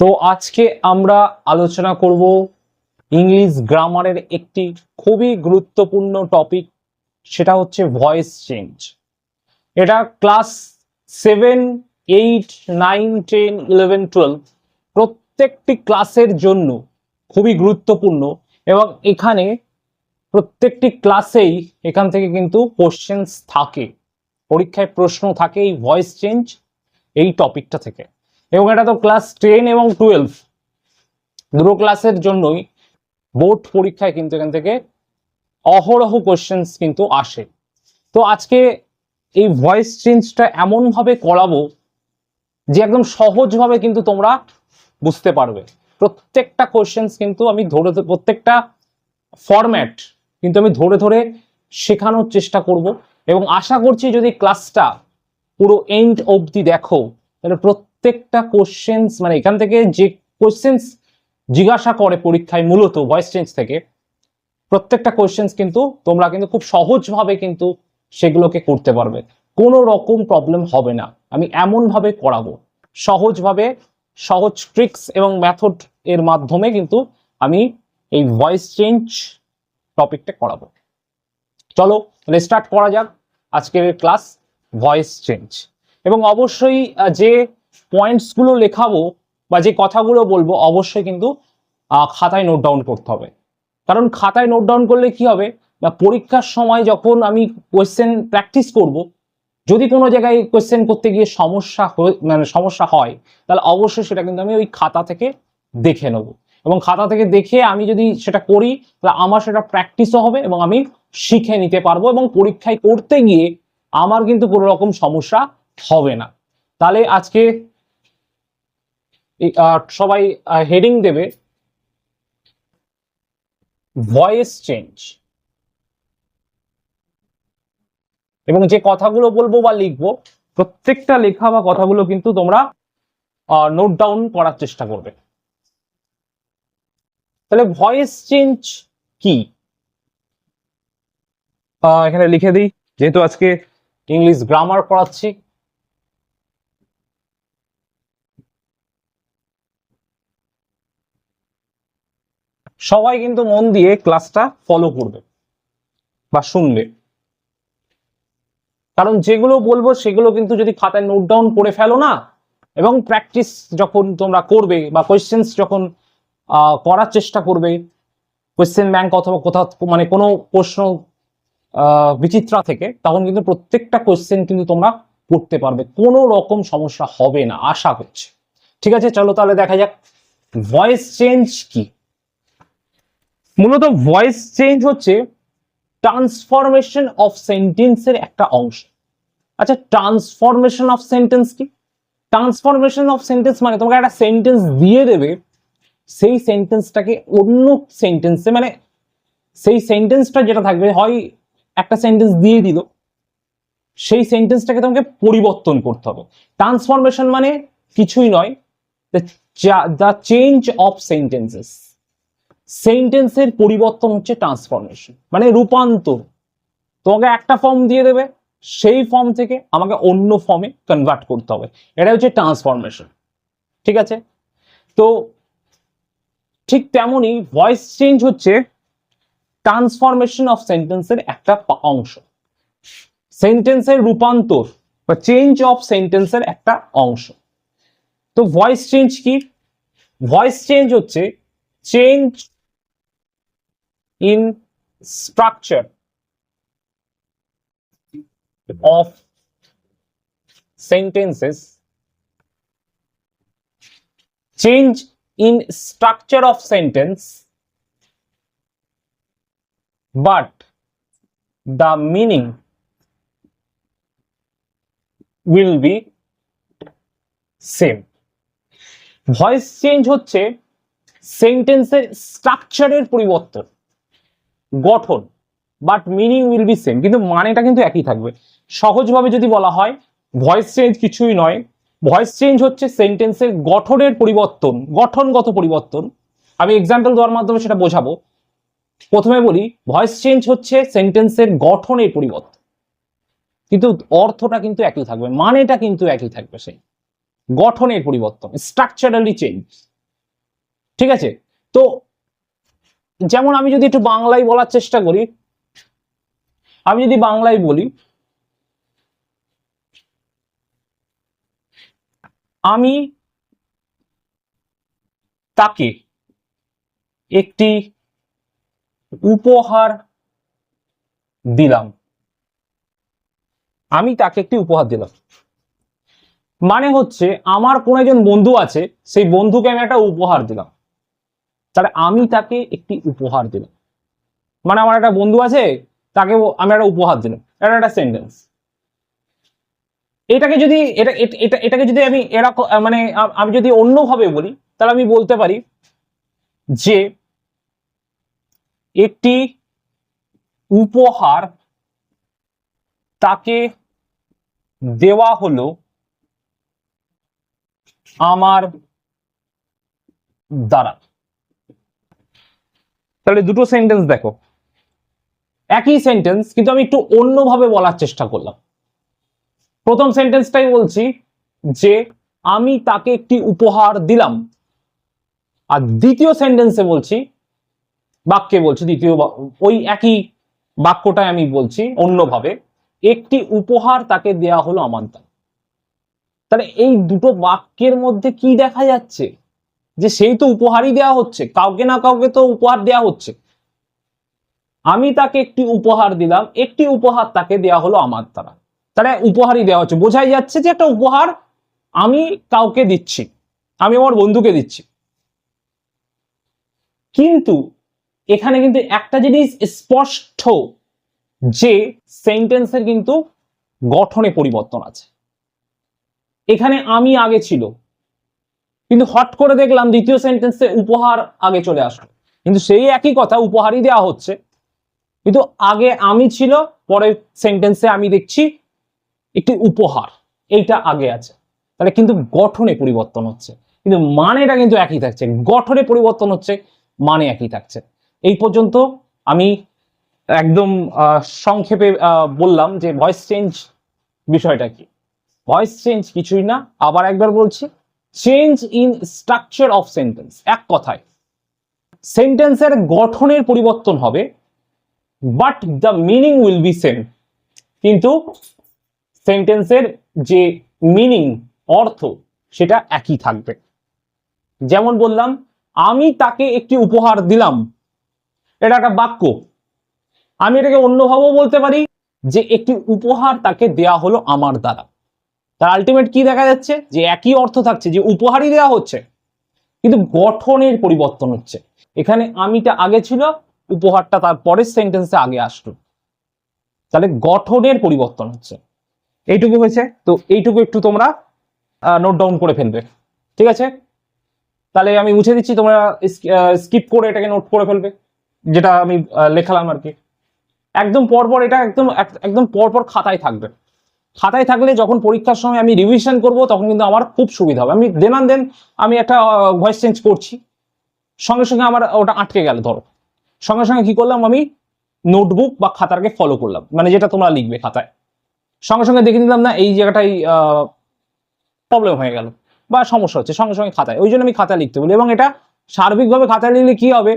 তো আজকে আমরা আলোচনা করব ইংলিশ গ্রামারের একটি খুবই গুরুত্বপূর্ণ টপিক, সেটা হচ্ছে ভয়েস চেঞ্জ। এটা ক্লাস 7, 8, 9, 10, 11, 12 প্রত্যেকটি ক্লাসের জন্য খুবই গুরুত্বপূর্ণ এবং এখানে প্রত্যেকটি ক্লাসেই এখান থেকে কিন্তু কোশ্চেন্স থাকে, পরীক্ষায় প্রশ্ন থাকে এই ভয়েস চেঞ্জ এই টপিকটা থেকে। এবং এটা তো ক্লাস 10 এবং 12 দুটো ক্লাসের জন্যই বোর্ড পরীক্ষায় কিন্তু এখান থেকে অহরহ কোশ্চেন্স কিন্তু আসে। তো আজকে এই ভয়েস চেঞ্জটা এমন ভাবে করাবো যে একদম সহজভাবে কিন্তু তোমরা বুঝতে পারবে। প্রত্যেকটা কোশ্চেন্স কিন্তু আমি ধরে প্রত্যেকটা ফরম্যাট কিন্তু আমি ধরে ধরে শেখানোর চেষ্টা করব এবং আশা করছি যদি ক্লাসটা পুরো এন্ড অবধি দেখো তাহলে প্রত্যেকটা কোশ্চেন্স মানে এখান থেকে যে কোশ্চেন্স জিজ্ঞাসা করে পরীক্ষায় মূলত ভয়েস চেঞ্জ থেকে প্রত্যেকটা কোশ্চেন্স কিন্তু তোমরা কিন্তু খুব সহজভাবে কিন্তু সেগুলোকে করতে পারবে, কোনো রকম প্রবলেম হবে না। আমি এমন ভাবে করাবো সহজভাবে, সহজ ট্রিক্স এবং মেথড এর মাধ্যমে কিন্তু আমি এই ভয়েস চেঞ্জ টপিকটা করাবো। চলো তাহলে স্টার্ট করা যাক আজকের ক্লাস ভয়েস চেঞ্জ। এবং অবশ্যই যে পয়েন্টসগুলো লেখাবো বা যে কথাগুলো বলবো অবশ্যই কিন্তু খাতায় নোট ডাউন করতে হবে। কারণ খাতায় নোট ডাউন করলে কি হবে না, পরীক্ষার সময় যখন আমি কোয়েশ্চেন প্র্যাকটিস করব, যদি কোনো জায়গায় কোয়েশ্চেন করতে গিয়ে সমস্যা হয় তাহলে অবশ্যই সেটা কিন্তু আমি ওই খাতা থেকে দেখে নেব এবং খাতা থেকে দেখে আমি যদি সেটা করি তাহলে আমার সেটা প্র্যাকটিসও হবে এবং আমি শিখে নিতে পারবো এবং পরীক্ষায় করতে গিয়ে আমার কিন্তু কোনো রকম সমস্যা হবে না। তাহলে আজকে সবাই হেডিং দেবে ভয়েস চেঞ্জ এবং যে কথাগুলো বলবো বা লিখবো প্রত্যেকটা লেখা বা কথাগুলো কিন্তু তোমরা নোট ডাউন করার চেষ্টা করবে। তাহলে ভয়েস চেঞ্জ কি এখানে লিখে দিই, যেহেতু আজকে ইংলিশ গ্রামার পড়াচ্ছি। সবাই কিন্তু মন দিয়ে ক্লাসটা ফলো করবে বা শুনবে, কারণ যেগুলো বলবো সেগুলো কিন্তু যদি খাতায় নোট ডাউন করে ফেলো না এবং প্র্যাকটিস যখন তোমরা করবে বা কোয়েশ্চেন্স যখন করার চেষ্টা করবে কোয়েশ্চেন ব্যাংক অথবা কোথাও মানে কোনো প্রশ্ন বিচিত্রা থেকে, তখন কিন্তু প্রত্যেকটা কোয়েশ্চেন কিন্তু তোমরা করতে পারবে, কোনো রকম সমস্যা হবে না আশা করছি। ঠিক আছে, চলো তাহলে দেখা যাক ভয়েস চেঞ্জ কি। মূলত ভয়েস চেঞ্জ হচ্ছে ট্রান্সফরমেশন অফ সেন্টেন্সের একটা অংশ। আচ্ছা, ট্রান্সফরমেশন অফ সেন্টেন্স কি? ট্রান্সফরমেশন অফ সেন্টেন্স মানে তোমাকে একটা সেন্টেন্স দিয়ে দেবে, সেই সেন্টেন্সটাকে অন্য সেন্টেন্সে মানে সেই সেন্টেন্সটা যেটা থাকবে, হয় একটা সেন্টেন্স দিয়ে দিল, সেই সেন্টেন্সটাকে তোমাকে পরিবর্তন করতে হবে। ট্রান্সফরমেশন মানে কিছুই নয়, দ্য চেঞ্জ অফ সেন্টেন্সেস। সেন্টেন্সের পরিবর্তন হচ্ছে ট্রান্সফরমেশন মানে রূপান্তর। তোমাকে একটা ফর্ম দিয়ে দেবে, সেই ফর্ম থেকে আমাকে অন্য ফর্মে কনভার্ট করতে হবে, এটা হচ্ছে ট্রান্সফরমেশন। ঠিক আছে, তো ঠিক তেমনই ভয়েস চেঞ্জ হচ্ছে ট্রান্সফরমেশন অফ সেন্টেন্সের একটা অংশ, সেন্টেন্সের রূপান্তর বা চেঞ্জ অফ সেন্টেন্সের একটা অংশ। তো ভয়েস চেঞ্জ কি? ভয়েস চেঞ্জ হচ্ছে change in structure of sentences, change in structure of sentence, but the meaning will be same. Voice change হচ্ছে সেন্টেন্সের স্ট্রাকচারের পরিবর্তন, গঠন, but meaning will be same, কিন্তু মানেটা কিন্তু একই থাকবে। সহজভাবে যদি বলা হয় ভয়েস চেঞ্জ কিছুই নয়, ভয়েস চেঞ্জ হচ্ছে সেন্টেন্সের গঠনের পরিবর্তন, গঠনগত পরিবর্তন। আমি এক্সাম্পল দেওয়ার মাধ্যমে সেটা বোঝাবো। প্রথমে বলি, ভয়েস চেঞ্জ হচ্ছে সেন্টেন্সের গঠনের পরিবর্তন, কিন্তু অর্থটা কিন্তু একই থাকবে, মানেটা কিন্তু একই থাকবে সেই। গঠনের পরিবর্তন, স্ট্রাকচারালি চেঞ্জ। ঠিক আছে, তো যেমন আমি যদি একটু বাংলায় বলার চেষ্টা করি, আমি যদি বাংলায় বলি, আমি তাকে একটি উপহার দিলাম, আমি তাকে একটি উপহার দিলাম মানে হচ্ছে আমার কোন একজন বন্ধু আছে, সেই বন্ধুকে আমি একটা উপহার দিলাম, তাহলে আমি তাকে একটি উপহার দিলাম মানে আমার একটা বন্ধু আছে, তাকে আমি একটা উপহার দিলাম, এটা একটা সেন্টেন্স। এটাকে যদি এটাকে যদি আমি এরকম মানে আমি যদি অন্যভাবে বলি, তাহলে আমি বলতে পারি যে একটি উপহার তাকে দেওয়া হলো আমার দ্বারা। তাহলে দুটো সেন্টেন্স দেখো, একই সেন্টেন্স কিন্তু আমি একটু অন্যভাবে বলার চেষ্টা করলাম। প্রথম সেন্টেন্সটাই বলছি যে আমি তাকে একটি উপহার দিলাম, আর দ্বিতীয় সেন্টেন্সে বলছি, বাক্যে বলছি, ওই একই বাক্যটাই আমি বলছি অন্যভাবে, একটি উপহার তাকে দেয়া হলো আমার দ্বারা। তাহলে এই দুটো বাক্যের মধ্যে কি দেখা যাচ্ছে, যে সেই তো উপহারই দেওয়া হচ্ছে, কাউকে না কাউকে তো উপহার দেওয়া হচ্ছে। আমি তাকে একটি উপহার দিলাম, একটি উপহার তাকে দেয়া হলো আমার দ্বারা, তাহলে উপহারই দেওয়া হচ্ছে, বোঝাই যাচ্ছে যে একটা উপহার আমি কাউকে দিচ্ছি, আমি আমার বন্ধুকে দিচ্ছি। কিন্তু এখানে কিন্তু একটা জিনিস স্পষ্ট, যে সেন্টেন্সের কিন্তু গঠনে পরিবর্তন আছে। এখানে আমি আগে ছিল, কিন্তু হট করে দেখলাম দ্বিতীয় সেন্টেন্সে উপহার আগে চলে আসলো, কিন্তু সেই একই কথা, উপহারই দেওয়া হচ্ছে, কিন্তু আগে আমি ছিল, পরে সেন্টেন্সে আমি দেখছি একটি উপহার, এইটা আগে আছে। তাহলে কিন্তু গঠনে পরিবর্তন হচ্ছে, কিন্তু মানেটা কিন্তু একই থাকছে, গঠনে পরিবর্তন হচ্ছে, মানে একই থাকছে। এই পর্যন্ত আমি একদম সংক্ষেপে বললাম যে ভয়েস চেঞ্জ বিষয়টা কি। ভয়েস চেঞ্জ কিছুই না, আবার একবার বলছি, change in structure of sentence. এক কথায় সেন্টেন্সের গঠনের পরিবর্তন হবে, but the meaning will be same, কিন্তু সেন্টেন্সের যে মিনিং, অর্থ, সেটা একই থাকবে। যেমন বললাম, আমি তাকে একটি উপহার দিলাম, এটা একটা বাক্য, আমি এটাকে অন্যভাবেও বলতে পারি যে একটি উপহার তাকে দেয়া হলো আমার দ্বারা। তার আলটিমেট কি দেখা যাচ্ছে, যে একই অর্থ থাকছে, যে উপহারই দেওয়া হচ্ছে, কিন্তু গঠনের পরিবর্তন হচ্ছে। এখানে আমিটা আগে ছিল, উপহারটা তার পরের সেন্টেন্সে আগে আসলো, তাহলে গঠনের পরিবর্তন হচ্ছে। এইটুকু হয়েছে, তো এইটুকু একটু তোমরা নোট ডাউন করে ফেলবে, ঠিক আছে? তাহলে আমি মুছে দিচ্ছি, তোমরা স্কিপ করে এটাকে নোট করে ফেলবে, যেটা আমি লেখালাম আর কি। একদম পরপর এটা একদম একদম পরপর খাতায় থাকবে। খাতায় থাকলে যখন পরীক্ষার সময় আমি রিভিশন করব, তখন কিন্তু আমার খুব সুবিধা হবে। আমি দেন আমি একটা ভয়েস চেঞ্জ করছি, সঙ্গে সঙ্গে আমার ওটা আটকে গেল, ধরো সঙ্গে সঙ্গে কি করলাম, আমি নোটবুক বা খাতাকে ফলো করলাম, মানে যেটা তোমরা লিখবে খাতায়, সঙ্গে সঙ্গে দেখে নিলাম না এই জায়গাটাই প্রবলেম হয়ে গেল বা সমস্যা হচ্ছে, সঙ্গে সঙ্গে খাতায়, ওই জন্য আমি খাতায় লিখতে বলি। এবং এটা সার্বিকভাবে খাতায় লিখলে কি হবে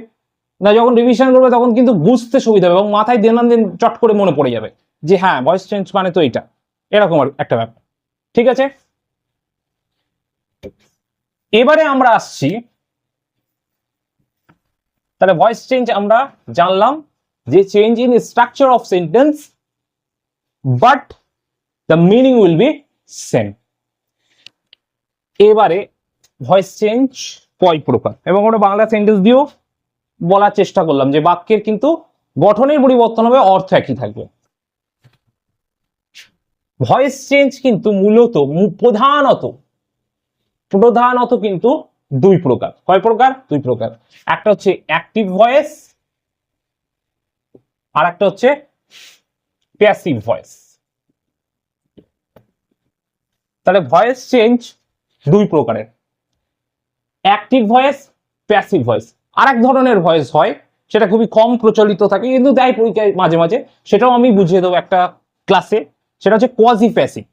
না, যখন রিভিশন করবে তখন কিন্তু বুঝতে সুবিধা হবে, এবং মাথায় দিন চট করে মনে পড়ে যাবে যে হ্যাঁ, ভয়েস চেঞ্জ মানে তো এইটা, এরকম একটা ব্যাপার। ঠিক আছে, এবারে আমরা আসছি, তাহলে ভয়েস চেঞ্জ আমরা জানলাম যে change in structure of sentence, but the meaning will be same. এবারে ভয়েস চেঞ্জ কয় প্রকার, এবং আমরা বাংলা সেন্টেন্স দিয়েও বলার চেষ্টা করলাম যে বাক্যের কিন্তু গঠনের পরিবর্তন হবে, অর্থ একই থাকবে। ভয়েস চেঞ্জ কিন্তু মূলত প্রধানত কিন্তু দুই প্রকার। কয় প্রকার? দুই প্রকার। একটা হচ্ছে অ্যাক্টিভ ভয়েস, আর একটা হচ্ছে প্যাসিভ ভয়েস। তাহলে ভয়েস চেঞ্জ দুই প্রকারের, অ্যাক্টিভ ভয়েস, প্যাসিভ ভয়েস। আর এক ধরনের ভয়েস হয়, সেটা খুবই কম প্রচলিত থাকে, কিন্তু দেয় পরীক্ষায় মাঝে মাঝে, সেটাও আমি বুঝিয়ে দেবো একটা ক্লাসে, সেটা হচ্ছে কোয়াজি প্যাসিভ।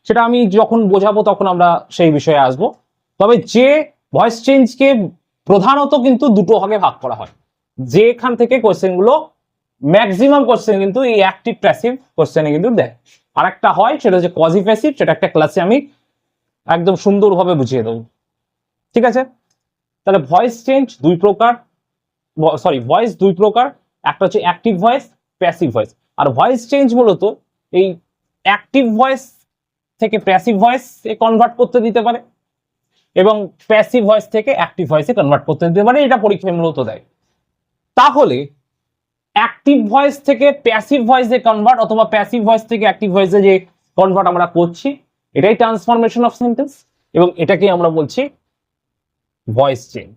সেটা আমি যখন বোঝাবো তখন আমরা সেই বিষয়ে আসব। তবে যে ভয়েস চেঞ্জকে প্রধানত কিন্তু দুটো ভাগে ভাগ করা হয়, যেখান থেকে কোশ্চেনগুলো ম্যাক্সিমাম কোশ্চেন কিন্তু এই অ্যাক্টিভ প্যাসিভ কোশ্চেনে কিন্তু দেয়। আর একটা হয় সেটা হচ্ছে কজি প্যাসিভ, সেটা একটা ক্লাসে আমি একদম সুন্দরভাবে বুঝিয়ে দেবো। ঠিক আছে, তাহলে ভয়েস চেঞ্জ দুই প্রকার, ভয়েস দুই প্রকার, একটা হচ্ছে অ্যাক্টিভ ভয়েস, প্যাসিভ ভয়েস। আর ভয়েস চেঞ্জ মূলত এই অ্যাক্টিভ ভয়েস থেকে প্যাসিভ ভয়েস এ কনভার্ট করতে দিতে পারে এবং প্যাসিভ ভয়েস থেকে অ্যাক্টিভ ভয়েসে কনভার্ট করতে দিতে পারে, এটা পরীক্ষায় মূলত দেয়। তাহলে অ্যাক্টিভ ভয়েস থেকে প্যাসিভ ভয়েসে কনভার্ট অথবা প্যাসিভ ভয়েস থেকে অ্যাক্টিভ ভয়েসে যে কনভার্ট আমরা করছি, এটাই ট্রান্সফরমেশন অফ সেন্টেন্স এবং এটাকে আমরা বলছি ভয়েস চেঞ্জ।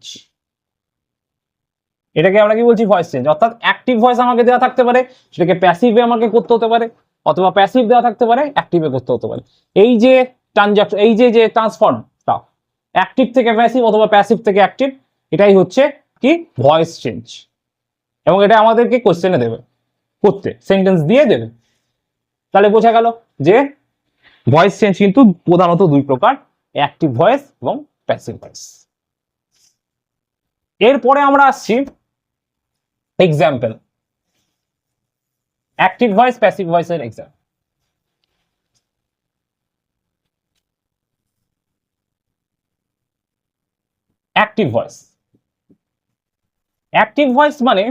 এটাকে আমরা কি বলছি? Voice change. অর্থাৎ অ্যাক্টিভ ভয়েস আমাকে দেওয়া থাকতে পারে, সেটাকে প্যাসিভে আমাকে করতে হতে পারে, অথবা প্যাসিভ দেওয়া থাকতে পারে, অ্যাক্টিভে করতে হতে পারে। এই যে ট্রানজাকশন, এই যে ট্রান্সফর্মটা অ্যাক্টিভ থেকে প্যাসিভ অথবা প্যাসিভ থেকে অ্যাক্টিভ, এটাই হচ্ছে কি ভয়েস চেঞ্জ। এবং এটা আমাদেরকে কোশ্চেনে দেবে করতে, সেন্টেন্স দিয়ে দেবে। তাহলে বোঝা গেল যে ভয়েস চেঞ্জ কিন্তু প্রধানত দুই প্রকার, অ্যাক্টিভ ভয়েস এবং প্যাসিভ ভয়েস। এরপরে আমরা আসছি এক্সাম্পল, অ্যাক্টিভ ভয়েস প্যাসিভ ভয়েসের example. Active voice, active voice মানে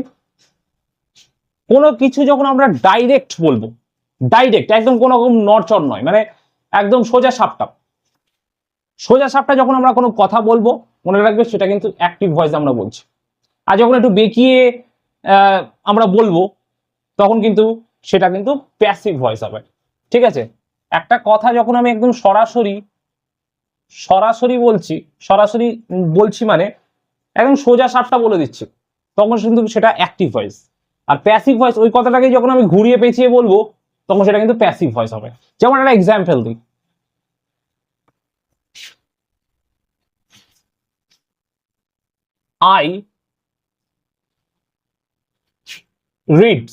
কোনো কিছু যখন আমরা ডাইরেক্ট বলবো, ডাইরেক্ট একদম কোনো রকম নড়চড় নয়, মানে একদম সোজা সাপটা, সোজা সাপটা যখন আমরা কোনো কথা বলবো মনে রাখবে সেটা কিন্তু অ্যাক্টিভ ভয়েস আমরা বলছি। আর যখন একটু বেঁকিয়ে আমরা বলবো তখন কিন্তু সেটা কিন্তু প্যাসিভ ভয়েস হবে। ঠিক আছে, একটা কথা যখন আমি একদম সরাসরি সরাসরি বলছি, সরাসরি বলছি মানে একদম সোজা সাপটা বলে দিচ্ছি, তখন কিন্তু সেটা অ্যাক্টিভ ভয়েস। আর প্যাসিভ ভয়েস ওই কথাটাকে যখন আমি ঘুরিয়ে পেঁচিয়ে বলবো তখন সেটা কিন্তু প্যাসিভ ভয়েস হবে। যেমন একটা এক্সাম্পল দিই, I read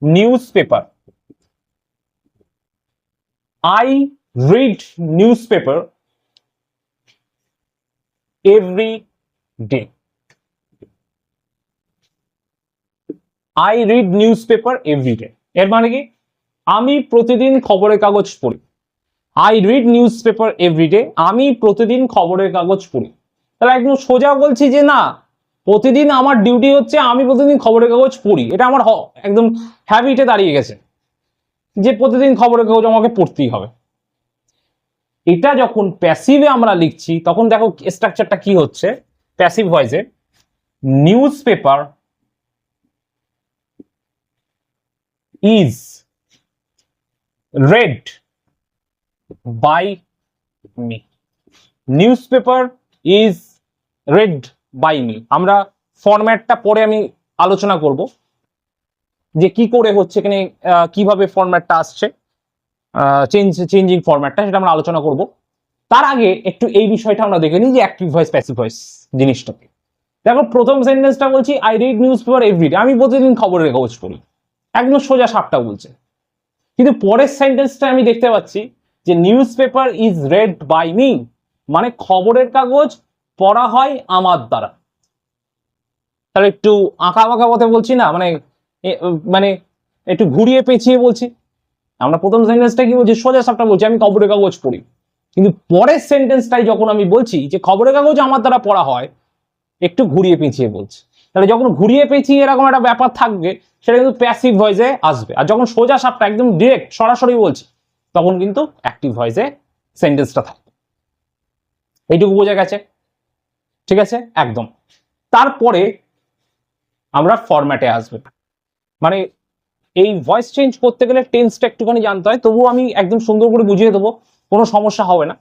newspaper. I read newspaper every day. I read newspaper every day. এর মানে কি? আমি প্রতিদিন খবরের কাগজ পড়ি। I read newspaper every day. আমি প্রতিদিন খবরের কাগজ পড়ি। তাহলে একদম সোজা বলছি যে না, প্রতিদিন আমার ডিউটি হচ্ছে আমি প্রতিদিন খবরের কাগজ পড়ি, এটা আমার একদম হ্যাবিটে দাঁড়িয়ে গেছে যে প্রতিদিন খবরের কাগজ আমাকে পড়তেই হবে। এটা যখন প্যাসিভে আমরা লিখছি তখন দেখো স্ট্রাকচারটা কি হচ্ছে। প্যাসিভ ভয়েসে newspaper is read by me. Newspaper is read by me. আমরা ফরম্যাটটা পরে আমি আলোচনা করব যে কি করে হচ্ছে এখানে, কিভাবে ফরম্যাটটা আসছে, চেঞ্জিং ফরম্যাটটা, সেটা আমরা আলোচনা করব। তার আগে একটু এই বিষয়টা আমরা দেখে নিই যে অ্যাক্টিভ ভয়েস প্যাসিভ ভয়েস জিনিসটাকে। দেখো প্রথম সেন্টেন্সটা বলছি I read newspaper everyday, আমি প্রতিদিন খবরের কাগজ পড়ি, একদম সোজা সাপটা বলছে। কিন্তু পরের সেন্টেন্সটা আমি দেখতে পাচ্ছি যে newspaper is read by me, মানে খবরের কাগজ পড়া হয় আমার দ্বারা। তাহলে একটু আঁকা বাঁকা পথে বলছি না, মানে মানে একটু ঘুরিয়ে পেঁচিয়ে বলছি। আমরা প্রথম সেন্টেন্সটা কি বলছি, সোজা সাপটা বলছি আমি খবরের কাগজ পড়ি, কিন্তু পরের সেন্টেন্সটাই যখন আমি বলছি যে খবরের কাগজ আমার দ্বারা পড়া হয়, একটু ঘুরিয়ে পেঁচিয়ে বলছি। তাহলে যখন ঘুরিয়ে পেঁচিয়ে এরকম একটা ব্যাপার থাকবে সেটা কিন্তু প্যাসিভ ভয়েসে আসবে। আর যখন সোজা সাপটা একদম ডিরেক্ট সরাসরি বলছি তখন কিন্তু অ্যাক্টিভ ভয়েসে সেন্টেন্সটা থাকবে। এইটুকু বোঝা গেছে? ঠিক আছে, একদম। তারপরে আমরা ফরম্যাটে আসবে, মানে এই ভয়েস চেঞ্জ করতে গেলে টেন্সটা একটুখানি জানতে হয়, তবুও আমি একদম সুন্দর করে বুঝিয়ে দেবো, কোনো সমস্যা হবে না।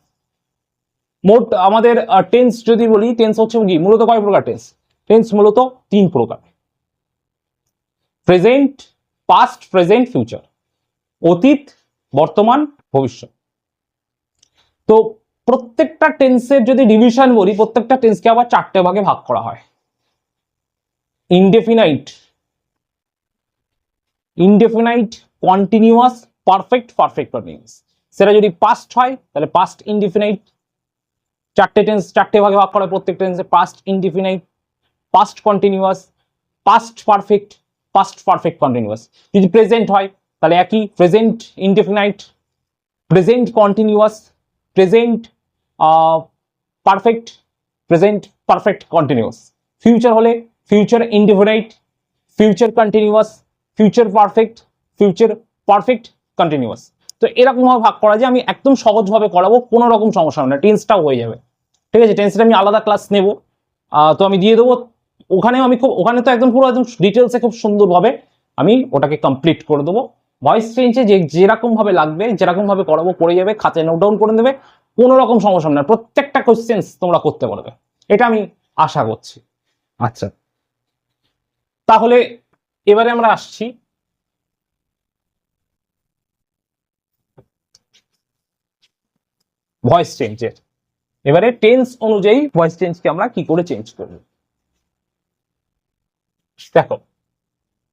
মোট আমাদের টেন্স যদি বলি, টেন্স হচ্ছে কি মূলত কয় প্রকার টেন্স? টেন্স মূলত তিন প্রকার: প্রেজেন্ট, পাস্ট, প্রেজেন্ট, ফিউচার। অতীত, বর্তমান, ভবিষ্যৎ। তো প্রত্যেকটা টেন্সের যদি ডিভিশন বলি, প্রত্যেকটা টেন্সকে আবার চারটে ভাগে ভাগ করা হয়: indefinite, indefinite continuous, perfect perfect continuous. সেটা যদি পাস্ট হয় তাহলে পাস্ট ইনডিফিনাইট, চারটে টেন্স চারটে ভাগে ভাগ করা, প্রত্যেক টেন্সে past indefinite, past continuous, past perfect, past perfect continuous. যদি প্রেজেন্ট হয় তাহলে একই, present indefinite, present continuous, present perfect, present perfect continuous. Future হলে future indefinite, future continuous, future perfect, future perfect continuous. তো এরকম ভাবে ভাগ করা যায়। আমি একদম সহজভাবে করাবো, কোনো রকম সমস্যা হবে না, টেন্সটাও হয়ে যাবে। ঠিক আছে, টেন্সটা আমি আলাদা ক্লাস নেব, তো আমি দিয়ে দেবো ওখানেও। আমি খুব ওখানে তো একদম পুরো একদম ডিটেলসে খুব সুন্দরভাবে আমি ওটাকে কমপ্লিট করে দেবো। ভয়েস চেঞ্জে যেরকম ভাবে লাগবে, যেরকম ভাবে করাবো করে যাবে, খাতায় নোট ডাউন করে দেবে, কোনো রকম সমস্যা না, প্রত্যেকটা কোশ্চেন্স তোমরা করতে পারবে, এটা আমি আশা করছি। আচ্ছা, তাহলে এবারে আমরা আসছি ভয়েস চেঞ্জের। এবারে টেন্স অনুযায়ী ভয়েস চেঞ্জকে আমরা কি করে চেঞ্জ করব। দেখো,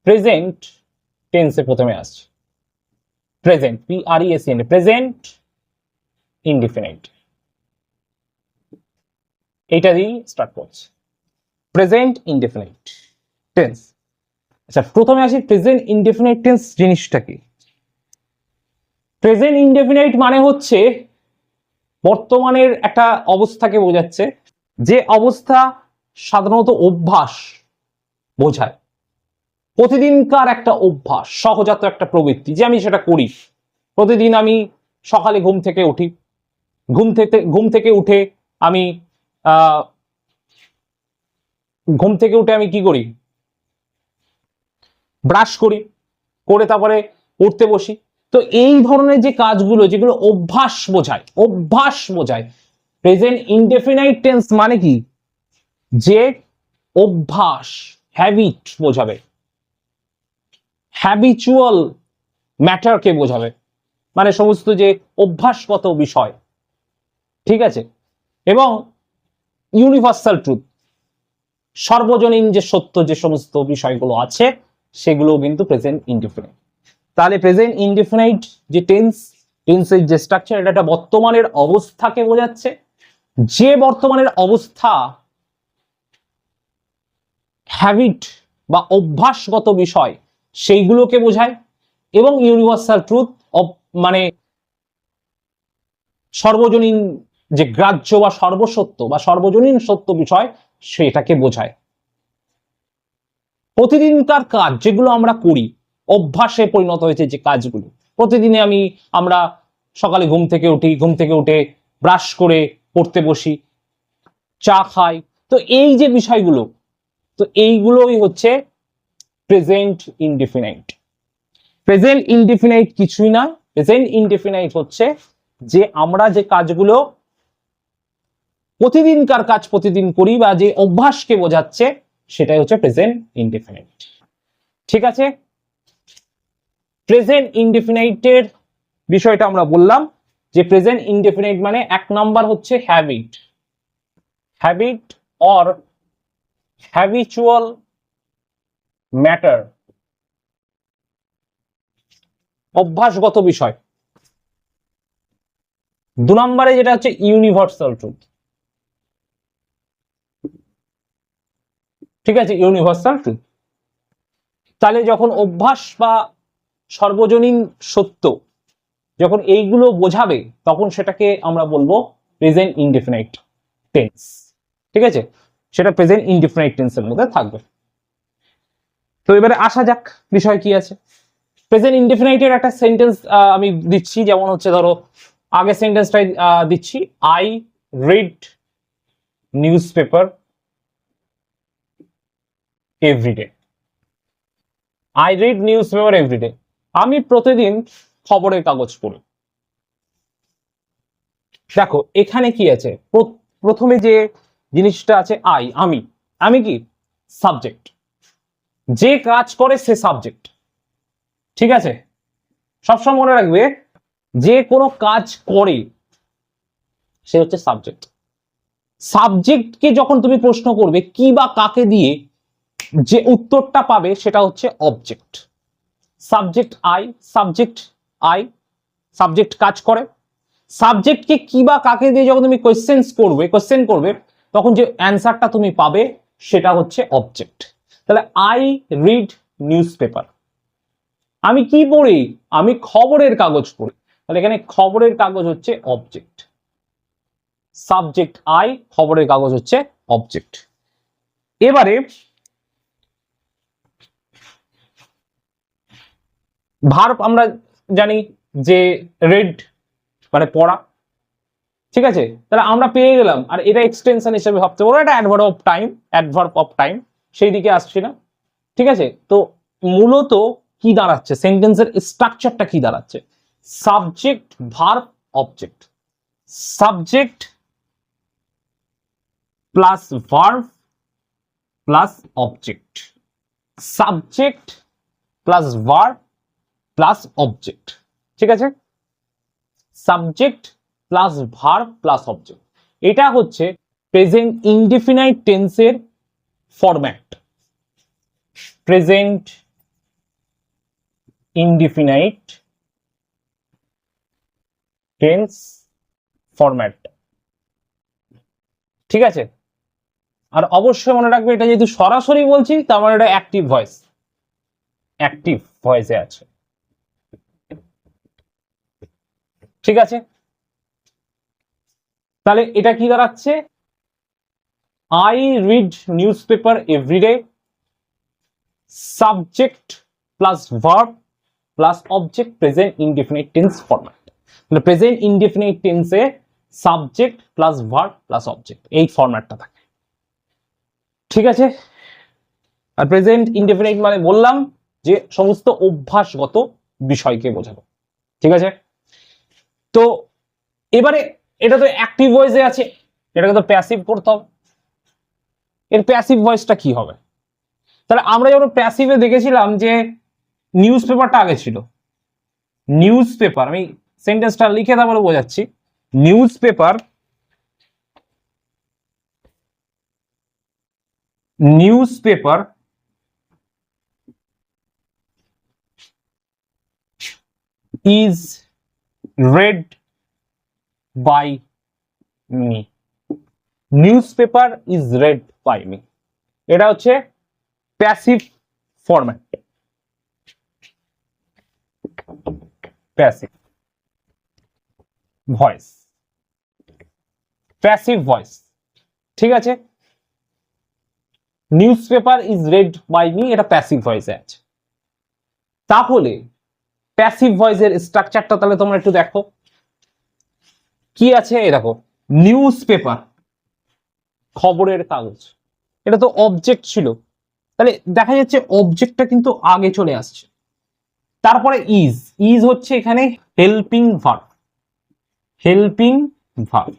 প্রেজেন্ট টেন্সে প্রথমে আসছে প্রেজেন্ট, PRESENT, প্রেজেন্ট ইনডিফিনাইট, এইটা দিয়ে স্টার্ট করছে, প্রেজেন্ট ইনডিফিনাইট টেন্স। আচ্ছা, প্রথমে আসি প্রেজেন্ট ইনডিফিনাইট টেন্স জিনিসটা কি। প্রেজেন্ট ইনডিফিনাইট মানে হচ্ছে বর্তমানের একটা অবস্থাকে বোঝাচ্ছে, যে অবস্থা সাধারণত অভ্যাস বোঝায়, প্রতিদিনকার একটা অভ্যাস, সহজাত একটা প্রবৃত্তি, যে আমি সেটা করি। প্রতিদিন আমি সকালে ঘুম থেকে উঠি, ঘুম থেকে উঠে আমি কি করি, ব্রাশ করি, করে তারপরে পড়তে বসি। তো এই ধরনের যে কাজগুলো, যেগুলো অভ্যাস বোঝায়, প্রেজেন্ট ইনডেফিনাইট টেন্স মানে কি, যে অভ্যাস, হ্যাবিট বোঝাবে, হ্যাবিচুয়াল ম্যাটারকে বোঝাবে, মানে সমস্ত যে অভ্যাসগত বিষয়। ঠিক আছে, এবং ইউনিভার্সাল ট্রুথ, সর্বজনীন যে সত্য, যে সমস্ত বিষয়গুলো আছে সেগুলো কিন্তু প্রেজেন্ট ইনডিফিনাইট। তাহলে প্রেজেন্ট ইনডিফিনাইট যে টেন্সের যে স্ট্রাকচার, এটা একটা বর্তমানের অবস্থাকে বোঝাচ্ছে, যে বর্তমানের অবস্থা হ্যাবিট বা অভ্যাসগত বিষয় সেইগুলোকে বোঝায়, এবং ইউনিভার্সাল ট্রুথ মানে সর্বজনীন যে গ্রাহ্য বা সর্বসত্য বা সর্বজনীন সত্য বিষয় সেটাকে বোঝায়। প্রতিদিনকার কাজ যেগুলো আমরা করি, অভ্যাসে পরিণত হয়েছে যে কাজগুলো, প্রতিদিনে আমরা সকালে ঘুম থেকে উঠে ব্রাশ করে পড়তে বসি, চা খাই, তো এই যে বিষয়গুলো, তো এইগুলোই হচ্ছে প্রেজেন্ট ইনডিফিনাইট। প্রেজেন্ট ইনডিফিনাইট কিছুই না, প্রেজেন্ট ইনডিফিনাইট হচ্ছে যে আমরা যে কাজগুলো প্রতিদিনকার কাজ প্রতিদিন করি বা যে অভ্যাসকে বোঝাচ্ছে, সেটাই হচ্ছে প্রেজেন্ট ইনডিফিনাইট। ঠিক আছে, প্রেজেন্ট ইনডিফিনাইটের বিষয়টা আমরা বললাম, যে প্রেজেন্ট ইনডিফিনাইট মানে এক নাম্বার হচ্ছে হ্যাবিট অর হ্যাবিচুয়াল ম্যাটার, অভ্যাসগত বিষয়। দু নম্বরে যেটা হচ্ছে ইউনিভার্সাল ট্রুথ। ঠিক আছে, ইউনিভার্সাল ট্রুথ। তাহলে যখন অভ্যাস বা সর্বজনীন সত্য, যখন এইগুলো বোঝাবে, তখন সেটাকে আমরা বলবো প্রেজেন্ট ইনডিফিনাইট টেন্স। ঠিক আছে, সেটা প্রেজেন্ট ইনডিফিনাইট টেন্সের মধ্যে থাকবে। তো এবারে আসা যাক বিষয় কি আছে। প্রেজেন্ট ইনডিফিনাইটের একটা সেন্টেন্স আমি দিচ্ছি, যেমন হচ্ছে ধরো আগে সেন্টেন্সটাই দিচ্ছি, I read newspaper everyday. I read newspaper everyday, আমি প্রতিদিন খবরের কাগজ পড়ি। দেখো এখানে কি আছে, প্রথমে যে জিনিসটা আছে আমি কি সাবজেক্ট, যে কাজ করে সে সাবজেক্ট। ঠিক আছে, সবসময় মনে রাখবে, যে কোনো কাজ করে সে হচ্ছে সাবজেক্ট। সাবজেক্টকে যখন তুমি প্রশ্ন করবে কি বা কাকে দিয়ে, যে উত্তরটা পাবে সেটা হচ্ছে object. Subject I, subject I, subject কাজ করে। সাবজেক্টকে কি বা কাকে দিয়ে যখন তুমি কোশ্চেন করবে তখন যে অ্যান্সারটা তুমি পাবে সেটা হচ্ছে অবজেক্ট। তাহলে আই রিড নিউজ পেপার, আমি কি পড়ি? আমি খবরের কাগজ পড়ি। তাহলে এখানে খবরের কাগজ হচ্ছে অবজেক্ট, সাবজেক্ট আই, খবরের কাগজ হচ্ছে অবজেক্ট। এবারে ভার্ব আমরা জানি যে রেড মানে পড়া, ঠিক আছে? তাহলে আমরা পেয়ে গেলাম, আর এটা এক্সটেনশন হিসেবে ভাবতে পারো, এটা অ্যাডভার্ব অফ টাইম, সেই দিকে আসছি না, ঠিক আছে? তো মূলত কি দাঁড়াচ্ছে, সেন্টেন্সের স্ট্রাকচারটা কি দাঁড়াচ্ছে? Subject verb object, subject plus verb plus object, subject plus verb plus object, ঠিক আছে? Subject plus verb plus object, এটা হচ্ছে প্রেজেন্ট ইনডিফিনাইট টেন্সের format. Present indefinite tense format, ঠিক আছে? আর অবশ্যই মনে রাখবে, এটা যেহেতু সরাসরি বলছি তার মানে এটা অ্যাক্টিভ ভয়েসে আছে, ঠিক আছে? তাহলে এটা কি দাঁড়াচ্ছে? I read newspaper everyday, subject plus verb plus object, present indefinite tense format. তাহলে প্রেজেন্ট ইনডিফিনিট টেন্সে subject plus verb plus object, এই ফরম্যাটটা থাকে, ঠিক আছে? আর প্রেজেন্ট ইনডিফিনিট মানে বললাম যে সমস্ত অভ্যাসগত বিষয়কে বোঝানো, ঠিক আছে? তো এবারে এটা তো অ্যাক্টিভ ভয়েসে আছে, এটাকে তো প্যাসিভ করতে হবে। এর প্যাসিভ ভয়েসটা কি হবে? তাহলে আমরা যখন প্যাসিভে দেখেছিলাম যে নিউজ পেপারটা আগে ছিল, নিউজ পেপার, আমি সেন্টেন্সটা লিখে তারপরে বোঝাচ্ছি। News paper, news paper is read by me, newspaper is read by me, এটা হচ্ছে passive format, passive voice, passive voice, ঠিক আছে? Newspaper is read by me, এটা প্যাসিভ ভয়েসে আছে। তাহলে প্যাসিভ ভয়েসের স্ট্রাকচারটা তাহলে তোমরা একটু দেখো কি আছে। এই দেখো, নিউজ পেপার খবরের কাগজ, এটা তো অবজেক্ট ছিল, তাহলে দেখা যাচ্ছে অবজেক্টটা কিন্তু আগে চলে আসছে। তারপরে ইজ, ইজ হচ্ছে এখানে helping verb, helping verb.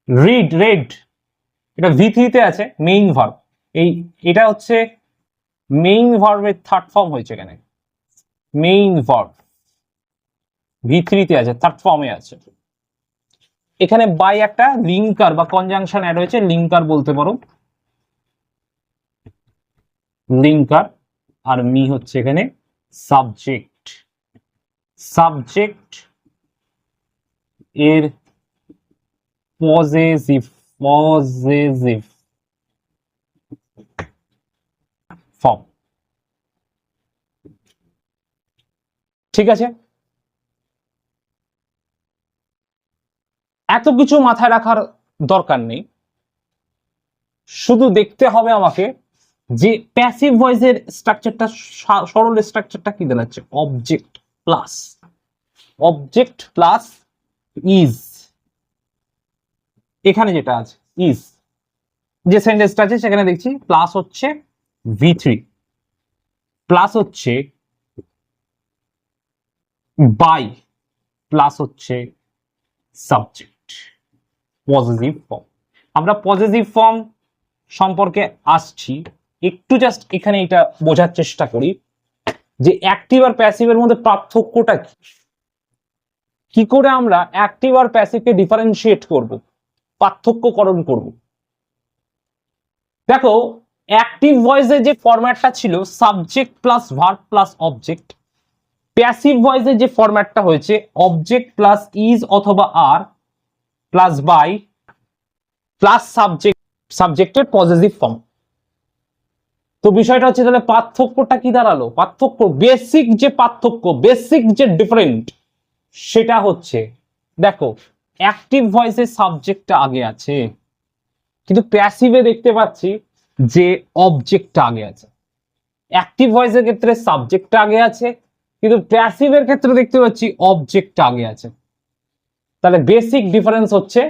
Read, red, এটা V3 তে আছে, মেইন ভার্ব, এটা হচ্ছে মেইন ভার্বের থার্ড ফর্ম হয়েছে এখানে, মেইন ভার্ব V3 তে আছে, থার্ড ফর্মে আছে। এখানে বাই একটা লিঙ্কার বা কনজাংশন অ্যাড হয়েছে, লিঙ্কার বলতে পারো, লিঙ্কার। আর মি হচ্ছে এখানে সাবজেক্ট, সাবজেক্ট এর পজেসিভ ফর্ম, ঠিক আছে? এত কিছু মাথায় রাখার দরকার নেই, শুধু দেখতে হবে আমাকে যে প্যাসিভ ভয়েসের স্ট্রাকচারটা, সরল স্ট্রাকচারটা কি দাঁড়াচ্ছে? অবজেক্ট প্লাস ইজ, এখানে যেটা আছে ইজ, যে সেন্টেন্সটা আছে সেখানে দেখছি প্লাস হচ্ছে V3, প্লাস হচ্ছে বাই, প্লাস হচ্ছে সাবজেক্ট, পজিটিভ ফর্ম। আমরা পজিটিভ ফর্ম সম্পর্কে আসছি, একটু জাস্ট এখানে এটা বোঝার চেষ্টা করি যে অ্যাক্টিভ আর প্যাসিভের মধ্যে পার্থক্যটা কি করে আমরা অ্যাক্টিভ আর প্যাসিভকে ডিফারেন্সিয়েট করব, পার্থক্যকরণ করব। দেখো, অ্যাক্টিভ ভয়েসের যে ফরম্যাটটা ছিল subject plus verb plus object, passive ভয়েসের যে ফরম্যাটটা হয়েছে অবজেক্ট প্লাস ইজ অথবা আর প্লাস বাই প্লাস সাবজেক্টের পজেসিভ ফর্ম। তো বিষয়টা হচ্ছে তাহলে পার্থক্যটা কি দাঁড়ালো? পার্থক্য বেসিক যে ডিফারেন্ট সেটা হচ্ছে, দেখো অ্যাক্টিভ ভয়েসের সাবজেক্টটা আগে আছে, কিন্তু প্যাসিভে দেখতে পাচ্ছি যে অবজেক্টটা আগে আছে। অ্যাক্টিভ ভয়েসের ক্ষেত্রে সাবজেক্টটা আগে আছে, কিন্তু প্যাসিভের ক্ষেত্রে দেখতে পাচ্ছি অবজেক্টটা আগে আছে। তাহলে বেসিক ডিফারেন্স হচ্ছে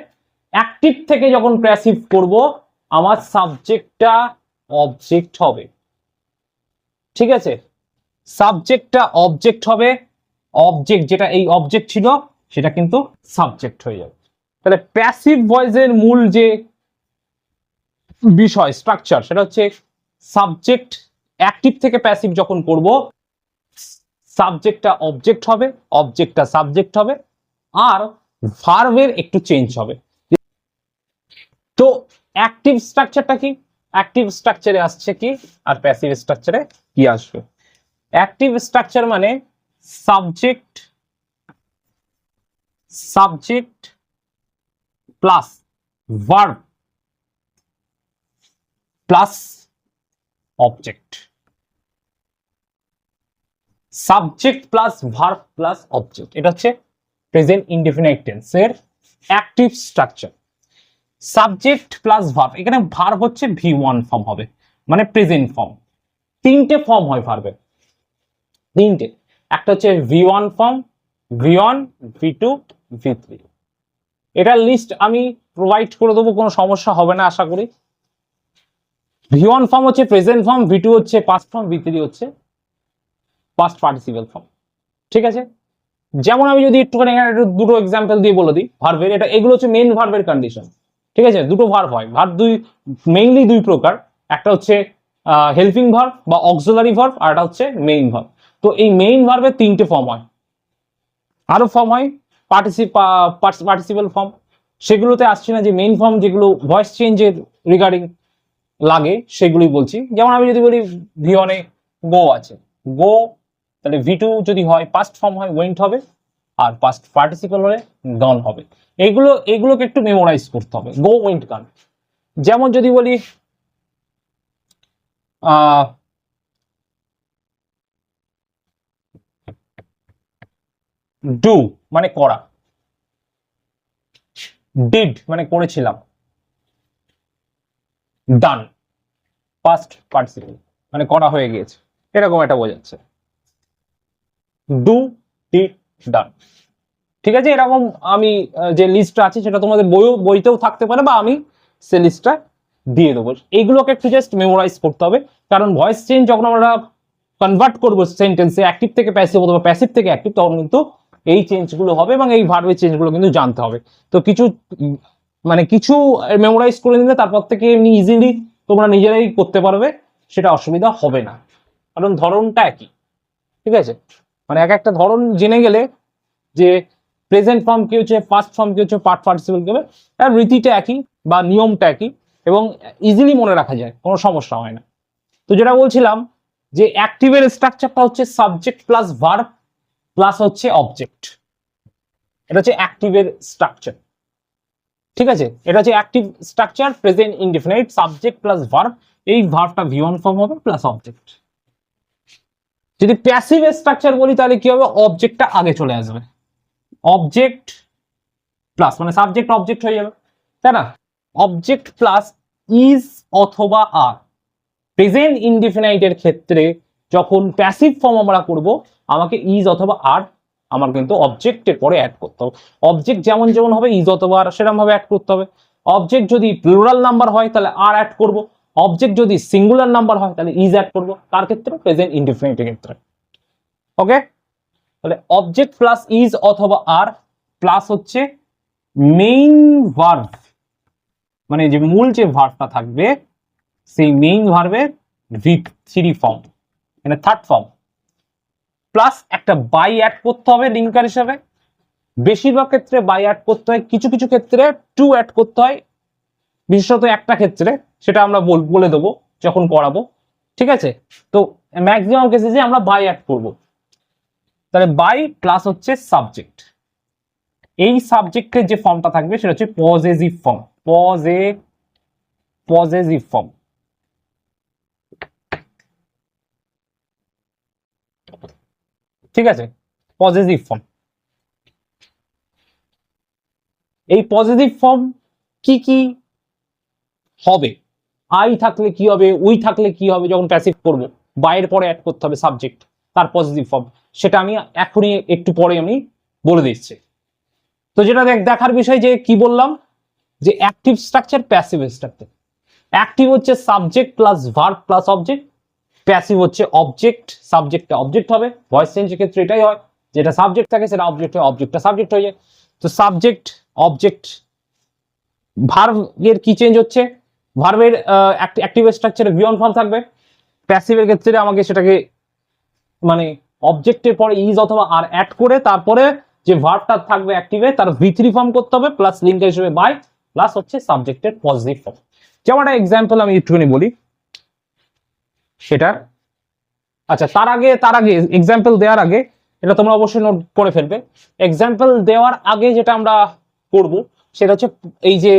অ্যাক্টিভ থেকে যখন প্যাসিভ করব আমার সাবজেক্টটা অবজেক্ট হবে, ঠিক আছে? সাবজেক্টটা অবজেক্ট হবে, অবজেক্ট যেটা এই অবজেক্ট ছিল সেটা কিন্তু সাবজেক্ট হয়ে যাবে। তাহলে প্যাসিভ ভয়েসের মূল যে বিষয় স্ট্রাকচার সেটা হচ্ছে সাবজেক্ট, অ্যাক্টিভ থেকে প্যাসিভ যখন করব সাবজেক্টটা অবজেক্ট হবে, অবজেক্টটা সাবজেক্ট হবে, আর ভার্বের একটু চেঞ্জ হবে। তো অ্যাক্টিভ স্ট্রাকচারটা কি? অ্যাক্টিভ স্ট্রাকচারে আসছে কি আর প্যাসিভ স্ট্রাকচারে কি আসবে? অ্যাক্টিভ স্ট্রাকচার মানে subject plus verb plus object, subject plus verb plus object, এটা হচ্ছে প্রেজেন্ট ইনডেফিনাইট টেন্সের active structure. Subject plus verb, এখানে ভার্ব হচ্ছে V1 ফর্ম হবে, মানে প্রেজেন্ট ফর্ম। তিনটে ফর্ম হয় ভার্বের, তিনটে। একটা হচ্ছে V1 form, V1, V2, V3। এটার লিস্ট আমি প্রোভাইড করে দেবো, কোনো সমস্যা হবে না আশা করি। V1 ফর্ম হচ্ছে প্রেজেন্ট ফর্ম, V2 হচ্ছে পাস্ট ফর্ম, V3 হচ্ছে পাস্ট পার্টিসিপল ফর্ম, ঠিক আছে? যেমন আমি যদি একটুখানি দুটো এক্সাম্পল দিয়ে বলে দিই ভার্বের, এটা এগুলো হচ্ছে মেইন ভার্বের কন্ডিশন, ঠিক আছে? দুটো ভার্ব হয়, ভার্ব মেইনলি দুই প্রকার, একটা হচ্ছে হেল্পিং ভার্ব বা অক্সিলারি ভার্ব, আর একটা হচ্ছে মেইন ভার্ব। তো এই মেইন ভার্বের তিনটে ফর্ম হয়, আরো ফর্ম হয় পার্টিসিপল ফর্ম, সেগুলোতে আসছে না। যে মেইন ফর্ম যেগুলো ভয়েস চেঞ্জের রিগার্ডিং লাগে সেগুলোই বলছি। যেমন আমি যদি বলি V1 এ গো আছে, গো, তাহলে V2 যদি হয় পাস্ট ফর্ম হয় ওয়েন্ট হবে, আর পাস্ট পার্টিসিপল হলে গন হবে। এগুলোকে একটু মেমোরাইজ করতে হবে, গো, ওয়েন্ট, গন। যেমন যদি বলি ডু মানে করা, ডিড মানে করেছিলাম, ডান পাস্ট পার্টিসিপল মানে করা হয়ে গিয়েছে, এরকম একটা বোঝাচ্ছে ডু, ডিড, ডান, ঠিক আছে? এরকম আমি যে লিস্টটা আছে সেটা তোমাদের বইতেও থাকতে পারে, বা আমি সে লিস্টটা দিয়ে দেবো। এইগুলোকে একটু জাস্ট মেমোরাইজ করতে হবে, কারণ ভয়েস চেঞ্জ যখন আমরা কনভার্ট করবো সেন্টেন্সে অ্যাক্টিভ থেকে প্যাসিভ অথবা প্যাসিভ থেকে অ্যাক্টিভ, তখন কিন্তু এই চেঞ্জগুলো হবে এবং এই ভার্বের চেঞ্জগুলো কিন্তু জানতে হবে। তো কিছু মেমোরাইজ করে নিলে তারপর থেকে এমনি ইজিলি তোমরা নিজেরাই করতে পারবে, সেটা অসুবিধা হবে না, কারণ ধরনটা একই, ঠিক আছে? মানে এক একটা ধরন জেনে গেলে যে প্রেজেন্ট ফর্ম কি হচ্ছে, পাস্ট ফর্ম কি হচ্ছে, পার্ট পার্টিসিপল কি হবে, তার রীতিটা একই বা নিয়মটা একই, এবং ইজিলি মনে রাখা যায়, কোনো সমস্যা হয় না। তো যেটা বলছিলাম যে অ্যাক্টিভের স্ট্রাকচারটা হচ্ছে সাবজেক্ট প্লাস ভার্ব প্লাস হচ্ছে অবজেক্ট, এটা হচ্ছে অ্যাক্টিভের স্ট্রাকচার, ঠিক আছে? এটা হচ্ছে active structure, present indefinite, subject plus verb, এই ভার্বটা V1 ফর্ম হবে প্লাস অবজেক্ট। যদি প্যাসিভ স্ট্রাকচার বলি তাহলে কি হবে? অবজেক্টটা আগে চলে আসবে, অবজেক্ট প্লাস মানে সাবজেক্ট অবজেক্ট হয়ে যাবে, তাই না? অবজেক্ট প্লাস ইজ অথবা আর। প্রেজেন্ট ইনডিফিনাইটের ক্ষেত্রে যখন প্যাসিভ ফর্ম আমরা করব, আমাকে ইজ অথবা আর আমার কিন্তু অবজেক্টের পরে অ্যাড করতে হবে। অবজেক্ট যেমন যেমন হবে ইজ অথবা আর সেরকম ভাবে অ্যাড করতে হবে। অবজেক্ট যদি প্লুরাল নাম্বার হয় তাহলে আর অ্যাড করব, অবজেক্ট যদি সিঙ্গুলার নাম্বার হয় তাহলে ইজ অ্যাড করব। কার ক্ষেত্রে? প্রেজেন্ট ইনডিফিনাইটের ক্ষেত্রে। ওকে, তাহলে অবজেক্ট প্লাস ইজ অথবা আর প্লাস হচ্ছে মেইন ভার্ব, মানে যে মূল যে ভার্বটা থাকবে সেই মেইন ভার্বের V3 ফর্ম, মানে থার্ড ফর্ম, প্লাস একটা বাই অ্যাড করতে হবে লিঙ্কার হিসেবে। বেশিরভাগ ক্ষেত্রে বাই অ্যাড করতে হয়, কিছু কিছু ক্ষেত্রে টু অ্যাড করতে হয়, বিশেষত একটা ক্ষেত্রে, সেটা আমরা বলে দেবো যখন করাবো, ঠিক আছে? তো ম্যাক্সিমাম কেসে আমরা বাই অ্যাড করব। তাহলে বাই প্লাস হচ্ছে সাবজেক্ট, এই সাবজেক্টের যে ফর্মটা থাকবে সেটা হচ্ছে পজেসিভ ফর্ম, পজেসিভ ফর্ম। ঠিক আছে, পজেসিভ ফর্ম। এই পজিটিভ ফর্ম কি কি হবে, আই থাকলে কি হবে, উই থাকলে কি হবে, যখন প্যাসিভ করবো বাইরের পরে অ্যাড করতে হবে সাবজেক্ট তার পজিটিভ ফর্ম, সেটা আমি এখনই একটু পরে আমি বলে দিচ্ছি। তো যেটা দেখার বিষয় যে কি বললাম, যে active structure, passive structure. Active হচ্ছে subject plus verb plus object, passive হচ্ছে অবজেক্ট, সাবজেক্টটা অবজেক্ট হবে। ভয়েস চেঞ্জের ক্ষেত্রে এটাই হয়, যেটা সাবজেক্ট থাকে সেটা অবজেক্ট হয়, অবজেক্টটা সাবজেক্ট হয়ে যায়। তো সাবজেক্ট অবজেক্ট, ভার্বের কি চেঞ্জ হচ্ছে, ভার্বের অ্যাক্টিভ স্ট্রাকচারে ভি অন ফর্ম থাকবে, প্যাসিভের ক্ষেত্রে আমাকে সেটাকে মানে অবজেক্টের পরে ইজ অথবা আর অ্যাড করে তারপরে যে ভার্বটা থাকবে অ্যাক্টিভে তার ভি3 ফর্ম করতে হবে, প্লাস লিঙ্ক হিসেবে বাই, প্লাস হচ্ছে সাবজেক্টের পজিটিভ ফর্ম। যেমন একটা এক্সাম্পল আমি একটুখানি বলি সেটা। আচ্ছা, তার আগে এক্সাম্পল দেওয়ার আগে এটা তোমরা অবশ্যই নোট করে ফেলবে। এক্সাম্পল দেওয়ার আগে যেটা আমরা করব সেটা হচ্ছে এই যে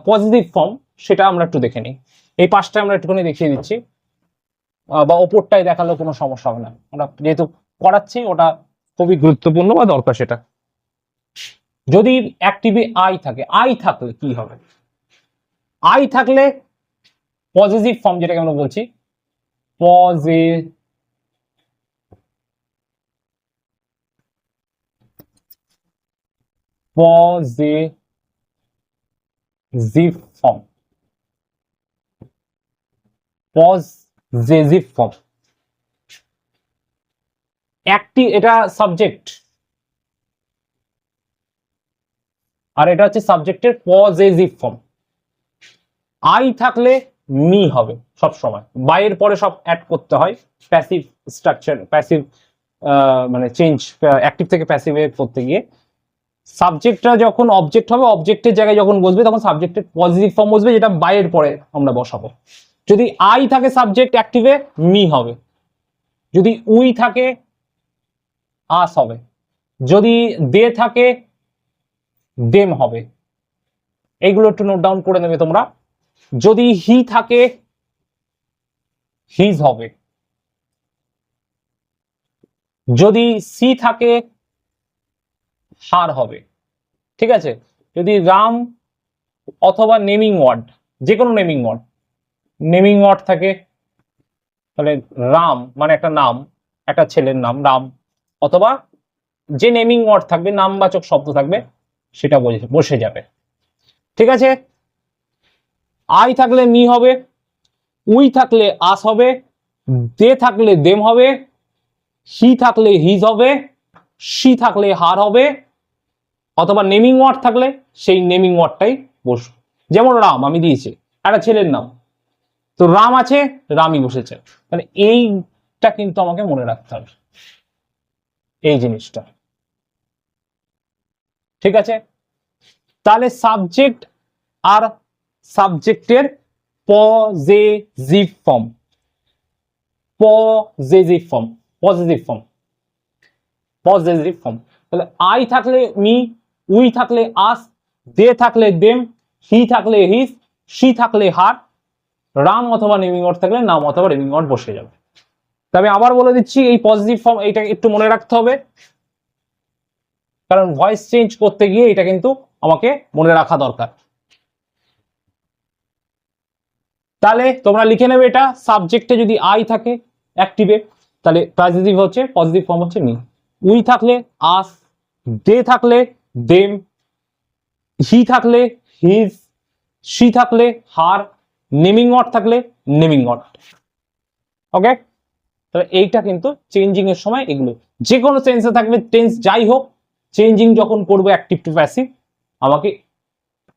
পজিটিভ ফর্ম, সেটা আমরা একটু দেখে নিই। এই পাঁচটা আমরা একটুখানি দেখিয়ে দিচ্ছি, বা ওপরটাই দেখালেও কোনো সমস্যা হবে না, আমরা যেহেতু করাচ্ছি ওটা খুবই গুরুত্বপূর্ণ বা দরকার সেটা। যদি অ্যাক্টিভে আই থাকে, আই থাকলে কি হবে, আই থাকলে পজিটিভ ফর্ম যেটাকে আমরা বলছি positive form, positive form active, এটা সাবজেক্ট আর এটা হচ্ছে সাবজেক্টের পজিটিভ ফর্ম। আই থাকলে মি হবে সব সময়, বাইয়ের পরে সব অ্যাড করতে হয়, প্যাসিভ স্ট্রাকচার, প্যাসিভ মানে চেঞ্জ অ্যাক্টিভ থেকে প্যাসিভে করতে গিয়ে সাবজেক্টটা যখন অবজেক্ট হবে, অবজেক্টের জায়গায় যখন বসবে তখন সাবজেক্টের পজিটিভ ফর্ম বসবে, যেটা বাইয়ের পরে আমরা বসাবো। যদি আই থাকে সাবজেক্ট অ্যাক্টিভে মি হবে, যদি উই থাকে আস হবে, যদি দে থাকে দেম হবে। এইগুলো একটু নোট ডাউন করে নেবে তোমরা। যদি হি থাকে হিজ হবে, যদি সি থাকে হার হবে। ঠিক আছে, যদি রাম অথবা নেমিং ওয়ার্ড, যে কোনো নেমিং ওয়ার্ড থাকে, তাহলে রাম মানে একটা নাম, একটা ছেলের নাম রাম, অথবা যে নেমিং ওয়ার্ড থাকবে, নামবাচক শব্দ থাকবে, সেটা বসে যাবে। ঠিক আছে, আই থাকলে মি হবে, উই থাকলে আস হবে, দে থাকলে দেম হবে, হি থাকলে হিজ হবে, সি থাকলে হার হবে, অথবা নেমিং ওয়ার্ড থাকলে সেই নেমিং ওয়ার্ডটাই বসবে। যেমন রাম আমি দিয়েছি, একটা ছেলের নাম, তো রাম আছে, রামই বসেছে। মানে এইটা কিন্তু আমাকে মনে রাখতে হবে, এই জিনিসটা। ঠিক আছে, তাহলে সাবজেক্ট আর সাবজেক্টের positive form, positive form, positive form, positive form. তাহলে আই থাকলে মি, উই থাকলে আস, দে থাকলে দেম, হি থাকলে হিজ, সি থাকলে হার, রাম অথবা নেমিং ওয়ার্ড থাকলে নাম অথবা নেমিং ওয়ার্ড বসে যাবে। তবে আবার বলে দিচ্ছি, এই পজিটিভ ফর্ম এইটা একটু মনে রাখতে হবে, কারণ ভয়েস চেঞ্জ করতে গিয়ে এটা কিন্তু আমাকে মনে রাখা দরকার। তাহলে তোমরা লিখে নেবে এটা, সাবজেক্টে যদি আই থাকে অ্যাক্টিভে তাহলে পজিটিভ হচ্ছে, পজিটিভ ফর্ম হচ্ছে মি, উই থাকলে আস, দে থাকলে দেম, হি থাকলে হিজ, সি থাকলে হার, নেমিং ওয়ার্ড থাকলে নেমিং ওয়ার্ড। ওকে, তাহলে এইটা কিন্তু চেঞ্জিং এর সময় এগুলো যে কোনো টেন্সে থাকবে, টেন্স যাই হোক, চেঞ্জিং যখন করবো অ্যাক্টিভ টু প্যাসিভ আমাকে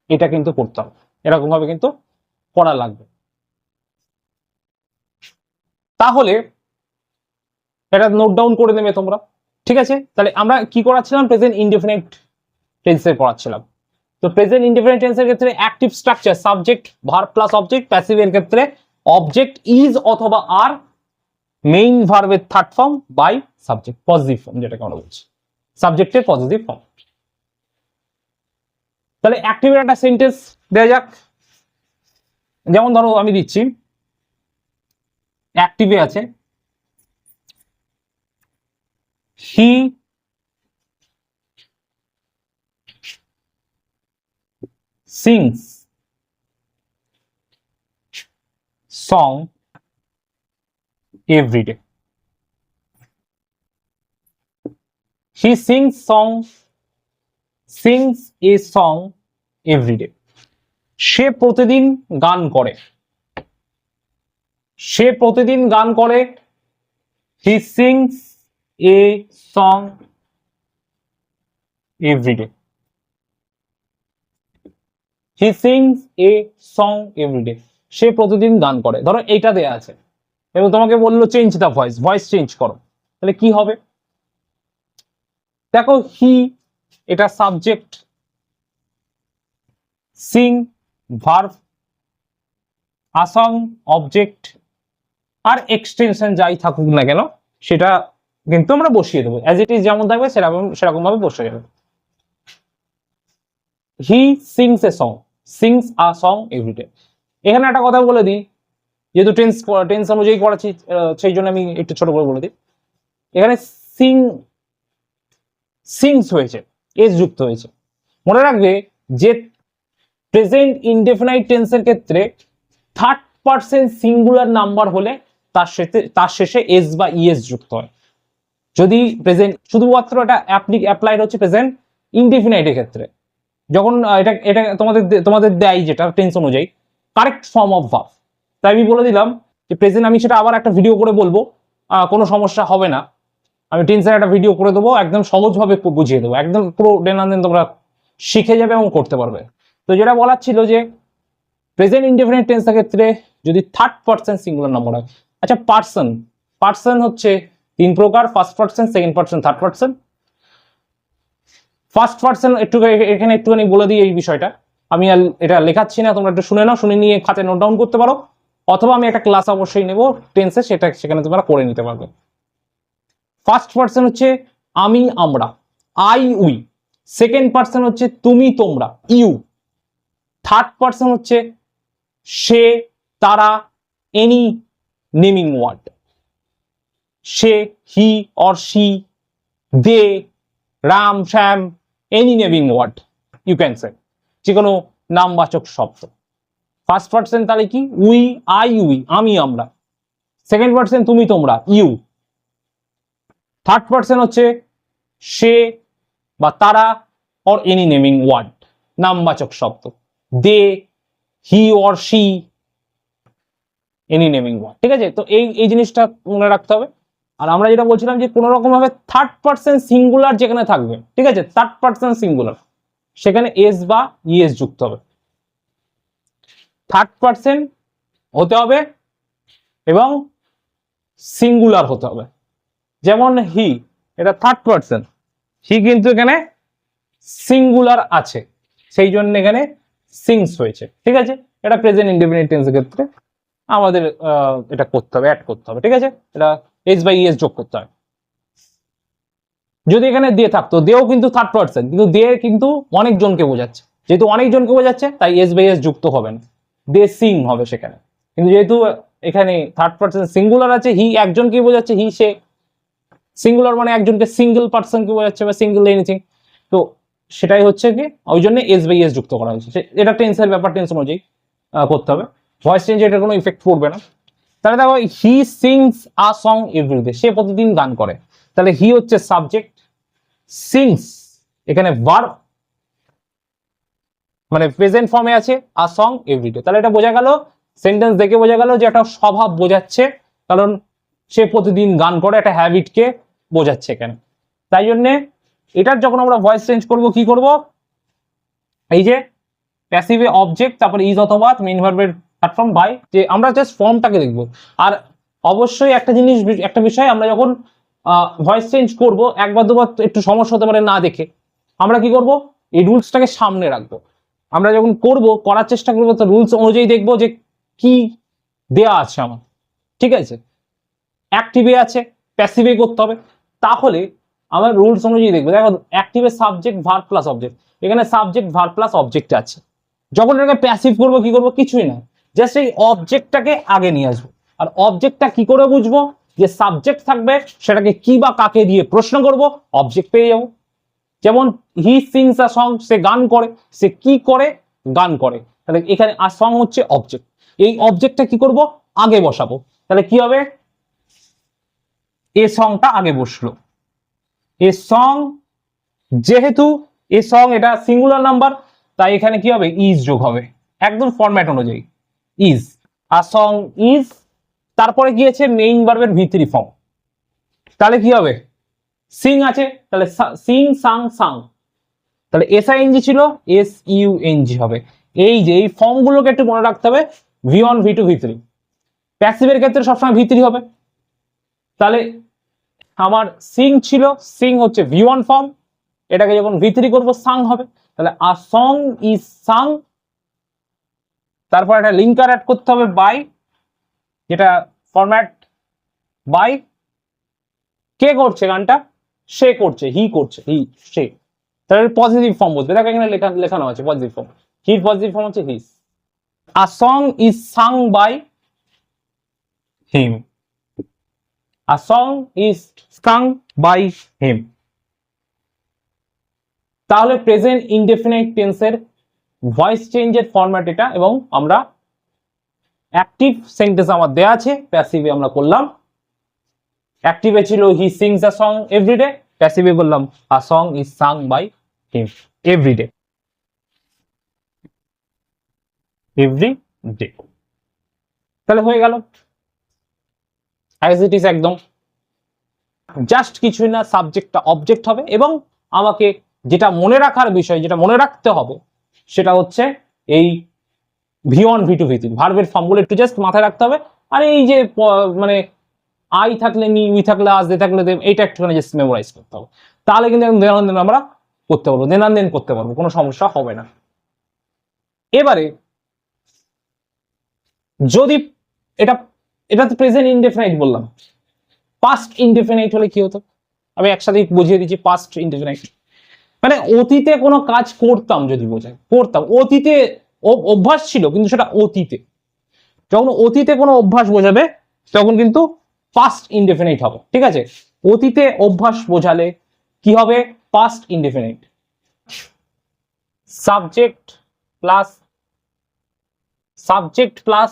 এটা কিন্তু করতে হবে, এরকম ভাবে কিন্তু করা লাগবে। তাহলে এটা নোট ডাউন করে নেবে তোমরা। ঠিক আছে, তাহলে আমরা কি করাচ্ছিলাম, প্রেজেন্ট ইনডেফিনিট টেন্সে পড়াচ্ছিলাম। তো প্রেজেন্ট ইনডেফিনিট টেন্সের ক্ষেত্রে active structure subject verb plus object, প্যাসিভের ক্ষেত্রে অবজেক্ট ইজ অথবা আর, মেইন ভার্বের third form by subject, positive form যেটাকে আমরা বলছি, সাবজেক্টের পজিটিভ ফর্ম। তাহলে অ্যাক্টিভের একটা সেন্টেন্স দেওয়া যাক। যেমন ধরো আমি দিচ্ছি, অ্যাক্টিভে আছে হি sings song every day. He sings a song every day. সে প্রতিদিন গান করে, সে প্রতিদিন গান করে। He sings a song every day. He sings a song every day. সে প্রতিদিন গান করে। ধরো এইটা দেয়া আছে এবং তোমাকে বললো change the voice, voice change করো, তাহলে কি হবে? দেখো হি এটা subject, sing verb, a song object, আর এক্সটেনশন যাই থাকুক না কেন সেটা কিন্তু আমরা বসিয়ে দেবো, অ্যাজ ইট ইজ যেমন থাকবে সেরকম ভাবে বসে যাবে। He sings a song, sings a song everyday. এখানে একটা কথা বলে দিই, যেহেতু টেন্স অনুযায়ী করাচ্ছি সেই জন্য আমি একটু ছোট করে বলে দিই। এখানে সিংস হয়েছে, এস যুক্ত হয়েছে। মনে রাখবে যে প্রেজেন্ট ইনডেফিনাইট টেন্সের ক্ষেত্রে থার্ড পারসন সিঙ্গুলার নাম্বার হলে তার শেষে এস বা ইএস যুক্ত হয়। যদি প্রেজেন্ট, শুধুমাত্র এটা অ্যাপ্লাইড হচ্ছে প্রেজেন্ট ইনডেফিনাইটের ক্ষেত্রে, যখন এটা তোমাদের দেয় যেটা টেন্স অনুযায়ী কারেক্ট ফর্ম অফ ভার্ব। তাই আমি বলে দিলাম যে প্রেজেন্ট, আমি সেটা আবার একটা ভিডিও করে বলবো, কোনো সমস্যা হবে না। আমি টেন্সের একটা ভিডিও করে দেবো, একদম সহজভাবে বুঝিয়ে দেবো, একদম পুরো দেন তোমরা শিখে যাবে এবং করতে পারবে। তো যেটা বলার ছিল যে প্রেজেন্ট ইনডেফিনিট টেন্সের ক্ষেত্রে যদি থার্ড পারসন সিঙ্গুলার নাম্বার হয়। আচ্ছা, পারসন হচ্ছে তিন প্রকার, first person, second person, third person. First person এখানে একটুখানি বলে দিই এই বিষয়টা, আমি আর এটা লেখাচ্ছি না, তোমরা একটু শুনে নাও, শুনে নিয়ে খাতায় নোট ডাউন করতে পারো, অথবা আমি একটা ক্লাস অবশ্যই নেবো টেন্সে, সেখানে তোমরা করে নিতে পারবে। ফার্স্ট পারসন হচ্ছে আমি, আমরা, আই, উই। সেকেন্ড পারসন হচ্ছে তুমি, তোমরা, ইউ। থার্ড পারসন হচ্ছে সে, তারা, এনি নেমিং ওয়ার্ড। সে, he or she, they, Ram, Shyam, any naming word you can say, যে কোনো নামবাচক শব্দ। ফার্স্ট পারসন তাহলে কি? উই, আই, উই, আমি, আমরা। সেকেন্ড পারসন তুমি, তোমরা, ইউ। থার্ড পারসন হচ্ছে সে বা তারা অর এনি নেমিং ওয়ার্ড, নামবাচক শব্দ। They, he or she, any naming word. ঠিক আছে, তো এই জিনিসটা মনে রাখতে হবে। আর আমরা যেটা বলছিলাম যে কোনো রকম ভাবে থার্ড পারসন সিঙ্গুলার যেখানে থাকবে, ঠিক আছে, থার্ড পারসন সিঙ্গুলার, সেখানে এস বা ইএস যুক্ত হবে। থার্ড পারসন হতে হবে এবং সিঙ্গুলার হতে হবে। যেমন হি, এটা থার্ড পারসন, হি কিন্তু এখানে সিঙ্গুলার আছে, সেই জন্য এখানে সিংস হয়েছে। ঠিক আছে, এটা প্রেজেন্ট ইনডেফিনিট টেন্সের ক্ষেত্রে আমাদের এটা করতে হবে, অ্যাড করতে হবে। ঠিক আছে, এটা এস বাই ইএস যোগ করতে হবে। যদি এখানে দে থাকতো, দেও কিন্তু থার্ড পারসন, কিন্তু দে কিন্তু অনেকজনকে বোঝাচ্ছে, যেহেতু অনেকজনকে বোঝাচ্ছে তাই এস বাই এস যুক্ত হবে না, দে সিং হবে সেখানে। কিন্তু যেহেতু এখানে থার্ড পারসন সিঙ্গুলার আছে, হি একজনকে বোঝাচ্ছে, হি সে, সিঙ্গুলার মানে একজনকে, সিঙ্গেল পারসনকে বোঝাচ্ছে বা সিঙ্গেল এনিথিং, তো সেটাই হচ্ছে কি ওই জন্য এস বাই এস যুক্ত করা হয়েছে। এটা টেন্সের ব্যাপার, টেন্স অনুযায়ী করতে হবে। ভয়েস চেঞ্জ এটার কোনো ইফেক্ট পড়বে না। তাহলে দেখো he sings a song everyday, সে প্রতিদিন গান করে। তাহলে হি হচ্ছে সাবজেক্ট, সিংস এখানে ভার্ব, মানে প্রেজেন্ট ফর্মে আছে, আ সং এভরিডে। তাহলে এটা বোঝা গেল, সেন্টেন্স দেখে বোঝা গেল যে একটা স্বভাব বোঝাচ্ছে, কারণ সে প্রতিদিন গান করে, একটা হ্যাবিটকে বোঝাচ্ছে এখানে। তাই জন্য এটার যখন আমরা ভয়েস চেঞ্জ করব, কি করব, এই যে প্যাসিভে অবজেক্ট, তারপর ইজ অথবা মেইন ভার্বের থার্ড ফর্ম বাই, যে আমরা জাস্ট ফর্মটাকে দেখব। আর অবশ্যই একটা বিষয়, আমরা যখন ভয়েস চেঞ্জ করব, একবার দুবার একটু সমস্যা হতে পারে না দেখে, আমরা কি করব, এই রুলসটাকে সামনে রাখবো। আমরা যখন করার চেষ্টা করবো, তো রুলস অনুযায়ী দেখবো যে কি দেয়া আছে আমার। ঠিক আছে, অ্যাক্টিভে আছে, প্যাসিভে করতে হবে। তাহলে আমার রুলস অনুযায়ী দেখবে, দেখো অ্যাক্টিভে সাবজেক্ট ভার্ব প্লাস অবজেক্ট, এখানে সাবজেক্ট ভার্ব প্লাস অবজেক্ট আছে। যখন এটাকে প্যাসিভ করবো কি করবো, কিছুই না, জাস্ট এই অবজেক্টটাকে আগে নিয়ে আসবো। আর অবজেক্টটা কি করে বুঝবো, যে সাবজেক্ট থাকবে সেটাকে কি বা কাকে দিয়ে প্রশ্ন করব, অবজেক্ট পেয়ে যাবো। যেমন হি সিংস আ সং, সে গান করে, সে কি করে, গান করে। তাহলে এখানে আ সং হচ্ছে অবজেক্ট, এই অবজেক্টটা কি করব, আগে বসাবো। তাহলে কি হবে, এ সংটা আগে বসলো, এ সং, যেহেতু এ সং এটা সিঙ্গুলার নাম্বার, তাই এখানে কি হবে, ইজ যোগ হবে, একদম ফরম্যাট অনুযায়ী ইজ, আ সং ইজ। তারপরে কি আছে, মেইন ভার্বের ভি3 ফর্ম, তাহলে কি হবে, সিং আছে, তাহলে সিং সাং সাং, তাহলে এসআইএনজি ছিল এস ইউএনজি হবে। এই যে এই ফর্মগুলোকে একটু মনে রাখতে হবে, ভি1 ভি2 ভি3। প্যাসিভের ক্ষেত্রে সবসময় ভি3 হবে। তাহলে আমার সিং ছিল, সিং হচ্ছে ভি1 ফর্ম, এটাকে যখন ভি3 করবো সাং হবে, তাহলে আ সং ইজ সাং। তারপর একটা লিঙ্কার অ্যাড করতে হবে বাই, যেটা ফরম্যাট বাই, কে করছে গানটা, সে করছে, হি করছে, হি সে, তাহলে পজিটিভ ফর্ম বলবে। দেখো এখানে লেখানো আছে পজিটিভ ফর্ম, হির পজিটিভ ফর্ম হচ্ছে his. A song is sung by him, a song is sung by him. তাহলে প্রেজেন্ট ইনডেফিনাইট টেন্সের ভয়েস চেঞ্জের ফরম্যাট এটা, এবং আমরা অ্যাক্টিভ সেন্টেন্স আমার দেয়া আছে, প্যাসিভে আমরা করলাম। অ্যাক্টিভে ছিল he sings a song everyday, প্যাসিভে বললাম a song is sung by him everyday, every day. তাহলে হয়ে গেল অ্যাজ ইট ইজ একদম, জাস্ট কিছুই না, সাবজেক্টটা অবজেক্ট হবে। এবং আমাকে যেটা মনে রাখার বিষয়, যেটা মনে রাখতে হবে, সেটা হচ্ছে এই ভি1 ভি2 ভি3 ভার্বের ফর্মগুলো একটু জাস্ট মাথায় রাখতে হবে। আর এই যে মানে আই থাকলে নি, উই থাকলে আজ, দে থাকলে দেম, এইটা একটুখানি জাস্ট মেমোরাইজ করতে হবে। তাহলে কিন্তু দৈনন্দিন আমরা করতে পারবো, দৈনন্দিন করতে পারবো, কোনো সমস্যা হবে না। এবারে যদি এটা, এটা তো প্রেজেন্ট ইনডেফিনাইট বললাম, পাস্ট ইনডেফিনাইট হলে কি হতো, আমি একসাথে বুঝিয়ে দিচ্ছি। পাস্ট ইনডেফিনাইট মানে অতীতে কোনো কাজ করতাম, যদি বোঝায় করতাম, অতীতে অভ্যাস ছিল কিন্তু সেটা অতীতে, যখন অতীতে কোনো অভ্যাস বোঝাবে তখন কিন্তু পাস্ট ইনডেফিনাইট হবে। ঠিক আছে, অতীতে অভ্যাস বোঝালে কি হবে, past indefinite. Subject plus subject plus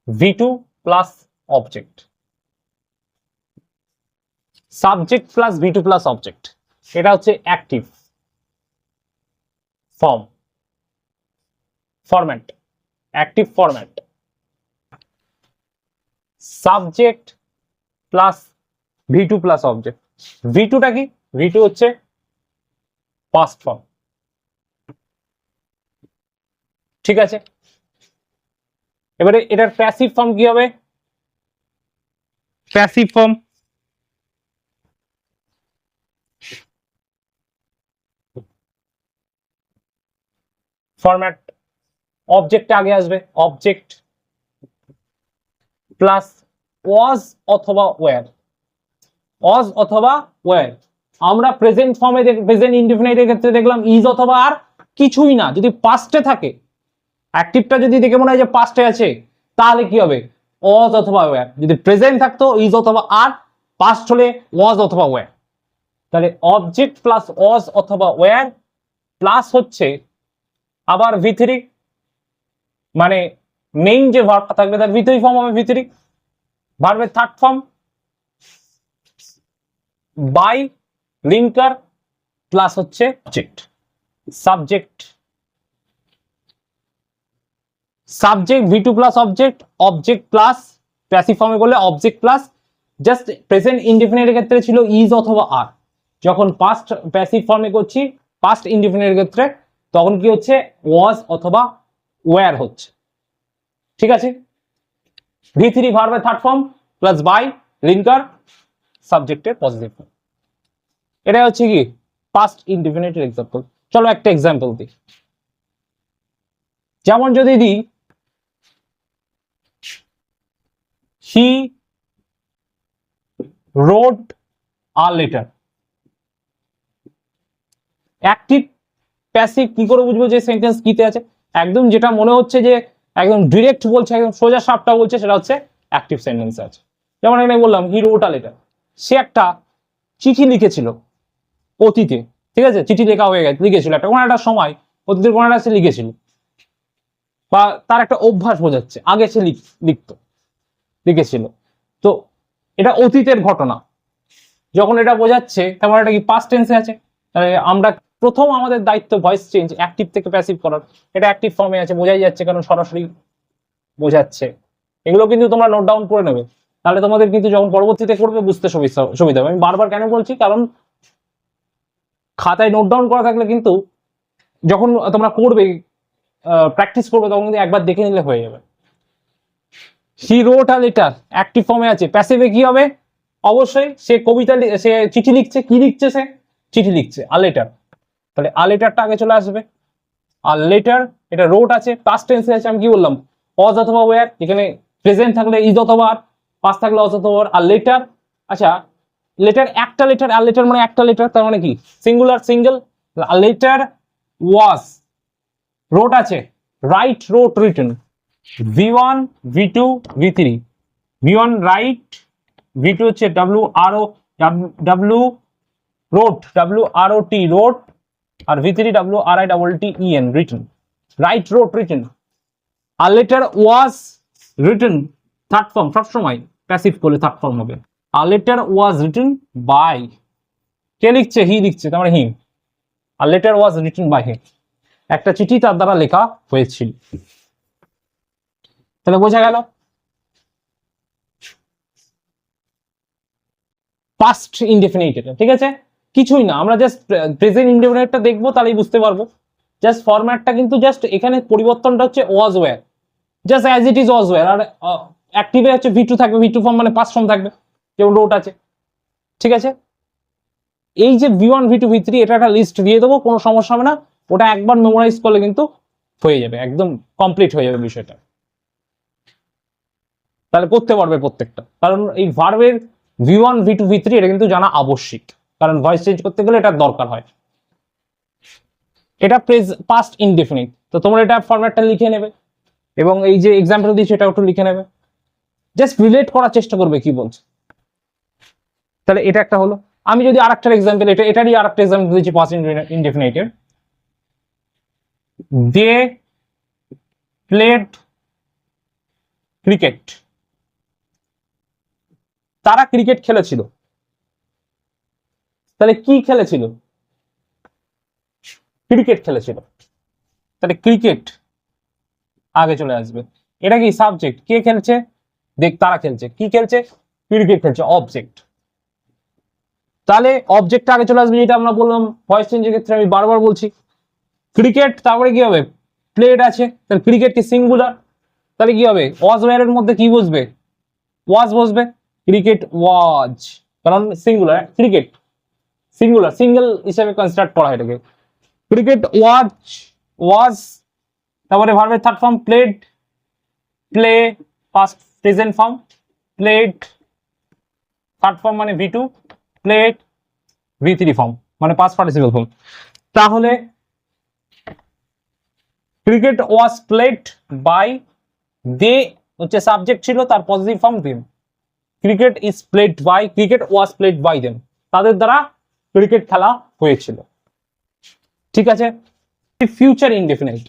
ভি2 প্লাস অবজেক্ট, সাবজেক্ট প্লাস ভি2 প্লাস অবজেক্ট, এটা হচ্ছে active form, format, active format. Subject plus ভি2 প্লাস অবজেক্ট, ভি2টা কি, ভি2 হচ্ছে পাস্ট ফর্ম। ঠিক আছে, এবারে এটার প্যাসিভ ফর্ম কি হবে, প্যাসিভ ফর্ম ফরম্যাট, অবজেক্টে আগে আসবে, অবজেক্ট প্লাস ওয়াজ অথবা ওয়্যার, ওয়াজ অথবা ওয়্যার। আমরা প্রেজেন্ট ফর্মে, প্রেজেন্ট ইনডিফিনাইটের ক্ষেত্রে দেখলাম ইজ অথবা আর, কিছুই না, যদি পাস্টে থাকে, অ্যাক্টিভটা যদি দেখে মনে হয় যে পাস্টে আছে, তাহলে কি হবে, ওয়াজ অথবা ওয়্যার। যদি প্রেজেন্ট থাকতো ইজ অথবা আর, পাস্ট হলে ওয়াজ অথবা ওয়্যার। তাহলে অবজেক্ট প্লাস ওয়াজ অথবা ওয়্যার প্লাস হচ্ছে আবার ভি3, মানে মেইন যে ভার্বটা থাকবে তার ভি3 ফর্ম হবে, ভি3 ভার্বের third form by linker plus হচ্ছে অবজেক্ট, সাবজেক্ট, সাবজেক্ট ভি2 plus object, object plus passive ফর্মে করলে অবজেক্ট প্লাস, জাস্ট প্রেজেন্ট ইনডিফিনাইটের ক্ষেত্রে ছিল ইজ অথবা আর, যখন পাস্ট প্যাসিভ ফর্মে করছি পাস্ট ইনডিফিনাইটের ক্ষেত্রে, তখন কি হচ্ছে, ওয়াজ অথবা ওয়্যার হচ্ছে। ঠিক আছে, ভি3 ভার্বের third form plus by linker সাবজেক্টের পজিটিভ ফর্ম, এটা হচ্ছে কি পাস্ট ইনডিফিনাইটের এক্সাম্পল। চলো একটা এক্সাম্পল দিই, যেমন যদি দিই he wrote a letter. Active passive কি করে বুঝবো যে সেন্টেন্স কিতে আছে? একদম যেটা মনে হচ্ছে যে একদম ডিরেক্ট বলছে, একদম সোজা সাপটা বলছে, সেটা হচ্ছে অ্যাক্টিভ সেন্টেন্স আছে। যেমন এখানে বললাম হি রোট আ লেটার, সে একটা চিঠি লিখেছিল অতীতে, ঠিক আছে, চিঠি লেখা হয়ে গেছে, লিখেছিল একটা কোনো একটা সময়, অতীতের কোনো একটা সে লিখেছিল, বা তার একটা অভ্যাস বোঝাচ্ছে, আগে সে লিখতো, লিখেছিল। তো এটা অতীতের ঘটনা, যখন এটা বোঝাচ্ছে তেমন এটা কি পাস্ট টেন্সে আছে। তাহলে আমরা প্রথম আমাদের দায়িত্ব ভয়েস চেঞ্জ অ্যাক্টিভ থেকে প্যাসিভ করার, এটা অ্যাক্টিভ ফর্মে আছে, বোঝাই যাচ্ছে কারণ সরাসরি বোঝাচ্ছে। এগুলো কিন্তু তোমরা নোট ডাউন করে নেবে, তাহলে তোমাদের কিন্তু যখন পরবর্তীতে করবে বুঝতে সুবিধা হবে। আমি বারবার কেন বলছি, কারণ খাতায় নোট ডাউন করা থাকলে কিন্তু যখন তোমরা করবে, প্র্যাকটিস করবে, তখন কিন্তু একবার দেখে নিলে হয়ে যাবে। হি রোট আ লেটার অ্যাক্টিভ ফর্মে আছে, প্যাসিভে কি হবে? অবশ্যই সে কবিতা, সে চিঠি লিখছে, কি লিখছে? সে চিঠি লিখছে, আ লেটার। তাহলে আ লেটারটা আগে চলে আসবে। আর লেটার, এটা রোট আছে, পাস্ট টেন্সে আছে, আমি কি বললাম? অজ অথবা ওয়্যার, এখানে প্রেজেন্ট থাকলে ইজ অথবা আর, পাস্ট থাকলে অজ অথবা আর লেটার। আচ্ছা, লেটার একটা লেটার, আর লেটার মানে একটা লেটার, তার মানে কি সিঙ্গুলার, সিঙ্গেল। লেটার ওয়াজ, রোট আছে, right, wrote, written. V1 V2 V3, V1 right, V2 হচ্ছে W রোট, WROT রোট, আর V3 WRITTEN written. Write, wrote, written. আর letter was written, third form, সবসময় প্যাসিভ করলে থার্ড ফর্ম হবে। আর letter was written by, কে লিখছে? He লিখছে, তার মানে হিম। আর letter was written by him, একটা চিঠি তার দ্বারা লেখা হয়েছিল। তাহলে বোঝা গেল পাস্ট ইনডেফিনিট, এটা ঠিক আছে, কিছুই না, আমরা জাস্ট প্রেজেন্ট ইনডেফিনিটটা দেখবো, তাহলেই বুঝতে পারবো। জাস্ট ফরম্যাটটা কিন্তু জাস্ট এখানে পরিবর্তনটা হচ্ছে was were, just as it is was were. আর অ্যাক্টিভে হচ্ছে V2 থাকবে, V2 ফর্ম মানে পাস্ট ফর্ম থাকবে, যেমন রোট আছে, ঠিক আছে। এই যে V1 V2 V3, এটা একটা লিস্ট দিয়ে দেবো, কোনো সমস্যা হবে না, ওটা একবার মেমোরাইজ করলে কিন্তু হয়ে যাবে, একদম কমপ্লিট হয়ে যাবে বিষয়টা, তাহলে করতে পারবে প্রত্যেকটা। কারণ এই ভার্বের V1 V2 V3 এটা কিন্তু জানা আবশ্যিক, কারণ ভয়েস চেঞ্জ করতে গেলে এটা দরকার হয়। এটা পাস্ট ইনডেফিনিট, তো তোমরা এটা ফরম্যাটটা লিখে নেবে, এবং এই যে এক্সাম্পল দিয়েছে এটা একটু লিখে নেবে, জাস্ট রিলেট করার চেষ্টা করবে কি বলছে। তাহলে এটা একটা হলো। আমি যদি আরেকটা এক্সাম্পল, এটারই আরেকটা এক্সাম্পল দিয়েছি পাস্ট ইনডেফিনিটের। দে প্লেড ক্রিকেট, তারা ক্রিকেট খেলেছিল। তাহলে কি খেলেছিল? ক্রিকেট খেলেছিল, তাহলে ক্রিকেট আগে চলে আসবে। এটা কি সাবজেক্ট, কে খেলছে? দেখ, তারা খেলছে, কি খেলছে? ক্রিকেট খেলছে, অবজেক্ট। তাহলে অবজেক্ট আগে চলে আসবে, যেটা আমরা বললাম ভয়েস চেঞ্জের ক্ষেত্রে, আমি বারবার বলছি। ক্রিকেট, তারপরে কি হবে? প্লেড আছে, তাহলে ক্রিকেট কি সিঙ্গুলার, তাহলে কি হবে? ওয়াজ ওয়্যারের মধ্যে কি বসবে? ওয়াজ বসবে, ক্রিকেট ওয়াজ, কারণ সিঙ্গুলার, ক্রিকেট সিঙ্গুলার, সিঙ্গেল হিসেবে কনসিডার করা হয় এটাকে। ক্রিকেট ওয়াজ, তারপরে ভার্বের third form played, play, past present form played, third form মানে V2, প্লেড V3 ফর্ম মানে পাস্ট পার্টিসিপল ফর্ম। তাহলে cricket was played by, they হচ্ছে সাবজেক্ট ছিল, তার positive form them. Cricket is played by, cricket was played by them, তাদের দ্বারা cricket খেলা হয়েছিল, ঠিক আছে। ফিউচার ইনডেফিনিট,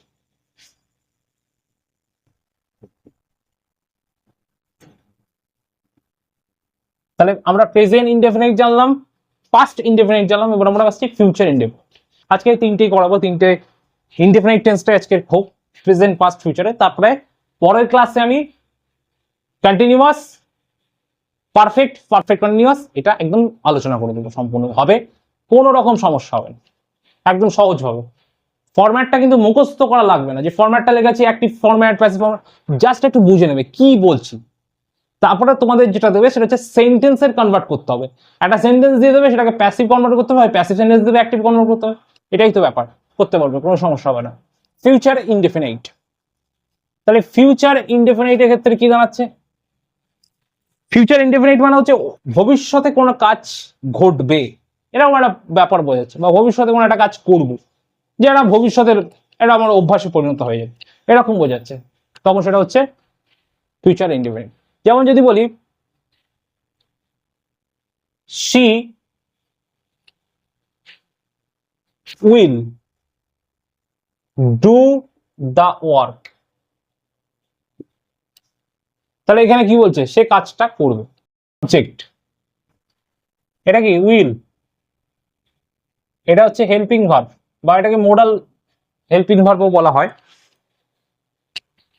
তাহলে আমরা প্রেজেন্ট ইনডেফিনিট জানলাম, পাস্ট ইনডেফিনিট জানলাম, এবার আমরা আসছি ফিউচার ইনডেফিনিট। আজকে তিনটেই করাবো, তিনটে ইনডেফিনিট টেন্সটা আজকে হোক, প্রেজেন্ট, পাস্ট, ফিউচারে। তারপরে পরের ক্লাসে আমি কন্টিনিউয়াস, পারফেক্ট, পারফেক্ট কন্টিনিউয়াস, এটা একদম আলোচনা করে দেবো সম্পূর্ণভাবে, কোনো রকম সমস্যা হবে না, একদম সহজ হবে। ফরম্যাটটা কিন্তু মুখস্থ করা লাগবে না, যে ফরম্যাটটা লেগেছে active format, passive format, just একটু বুঝে নেবে কি বলছি। তারপরে তোমাদের যেটা দেবে সেটা হচ্ছে সেন্টেন্সের কনভার্ট করতে হবে, একটা সেন্টেন্স দিয়ে দেবে, সেটাকে প্যাসিভ কনভার্ট করতে হবে, প্যাসিভ সেন্টেন্স দেবে অ্যাক্টিভ কনভার্ট করতে হবে, এটাই তো ব্যাপার, করতে পারবে, কোনো সমস্যা হবে না। ফিউচার ইনডেফিনাইট, তাহলে ফিউচার ইনডেফিনাইটের ক্ষেত্রে কি দাঁড়াচ্ছে? ফিউচার ইনডেফিনিট মানে হচ্ছে ভবিষ্যতে কোনো কাজ ঘটবে, এরকম একটা ব্যাপার বোঝাচ্ছে, বা ভবিষ্যতে কোনো একটা কাজ করবো, যেটা ভবিষ্যতের এটা আমার অভ্যাসে পরিণত হয়ে যাবে, এরকম বোঝাচ্ছে, তখন সেটা হচ্ছে ফিউচার ইনডেফিনিট। যেমন যদি বলি she will do the work, তাহলে এখানে কি বলছে, সে কাজটা করবে। সাবজেক্ট, এটা কি উইল, এটা হচ্ছে হেল্পিং ভার্ব, বা এটাকে মোডাল হেল্পিং ভার্বও বলা হয়।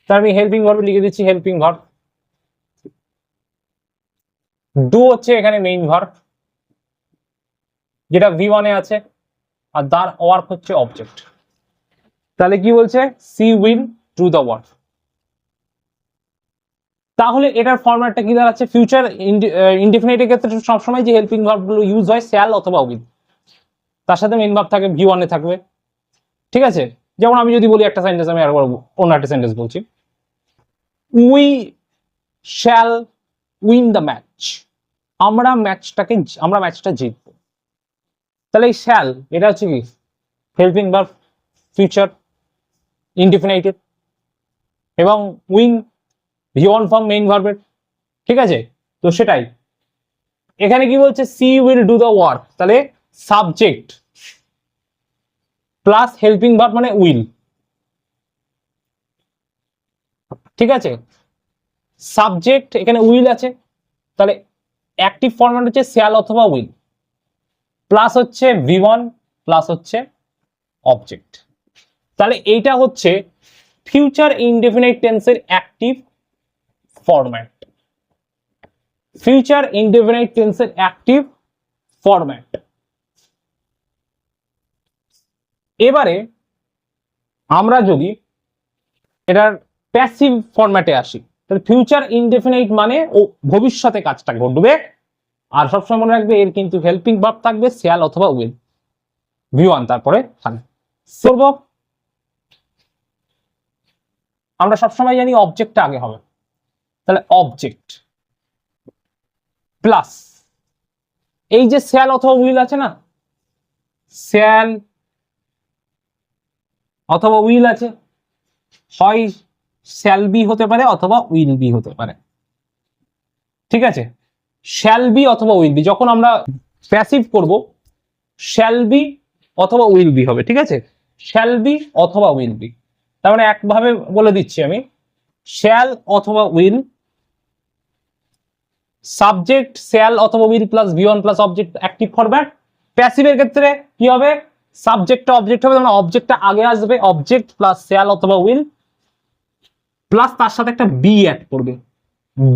তার আমি হেল্পিং ভার্ব লিখে দিচ্ছি, হেল্পিং ভার্ব। ডু হচ্ছে এখানে মেইন ভার্ব, যেটা V1 এ আছে, আর তার ওয়ার্ক হচ্ছে অবজেক্ট। তাহলে কি বলছে, she will do the work. তাহলে এটার ফরম্যাটটা কি দাঁড়াচ্ছে, ফিউচার ইনডেফিনিটের ক্ষেত্রে সবসময় যে হেল্পিং ভার্বগুলো ইউজ হয় শ্যাল অথবা উইল, তার সাথে মেইন ভার্ব থাকে, V1 এ থাকবে, ঠিক আছে। যেমন আমি যদি বলি একটা সেন্টেন্স, আমি আরেকবার অন্য একটা সেন্টেন্স বলছি, we shall win the match, আমরা ম্যাচটা জিতবো। তাহলে এই শ্যাল এটা হচ্ছে কি হেল্পিং ভার্ব ফিউচার ইনডেফিনিটেড, এবং উইন V1 ফর্ম মেইন ভার্বের, ঠিক আছে। তো সেটাই এখানে কি বলছে, she will do the work, তাহলে সাবজেক্ট প্লাস হেল্পিং ভার্ব মানে উইল, ঠিক আছে। সাবজেক্ট এখানে উইল আছে, তাহলে অ্যাক্টিভ ফরম্যাট হচ্ছে শ্যাল অথবা উইল, প্লাস হচ্ছে V1 প্লাস হচ্ছে অবজেক্ট। তাহলে এইটা হচ্ছে ফিউচার ইনডেফিনিট টেন্সের অ্যাক্টিভ ফরম্যাট, ফিউচার ইনডেফিনিট টেন্সের অ্যাক্টিভ ফরম্যাট। এবারে আমরা যদি এটার প্যাসিভ ফরম্যাটে আসি, তাহলে ফিউচার ইনডেফিনিট মানে ও ভবিষ্যতে কাজটা ঘটবে, আর সবসময় মনে রাখবে এর কিন্তু হেল্পিং ভার্ব থাকবে শ্যাল অথবা উইল, V1 তারপরে করব। আমরা সবসময় জানি অবজেক্টটা আগে হবে, তাহলে অবজেক্ট প্লাস এই যে শ্যাল অথবা উইল আছে না, শ্যাল অথবা উইল আছে, হয় শ্যাল বি হতে পারে অথবা উইল বি হতে পারে, ঠিক আছে। শ্যাল বি অথবা উইল বি, যখন আমরা প্যাসিভ করব শ্যাল বি অথবা উইল বি হবে, ঠিক আছে, শ্যাল বি অথবা উইল বি। তার মানে একভাবে বলে দিচ্ছি আমি, শ্যাল অথবা উইল, সাবজেক্ট শ্যাল অথবা will plus V1 plus object active format. প্যাসিভের ক্ষেত্রে কি হবে, সাবজেক্টটা অবজেক্ট হবে, মানে অবজেক্টটা আগে আসবে, অবজেক্ট প্লাস শ্যাল অথবা উইল প্লাস তার সাথে একটা বি অ্যাড করবে,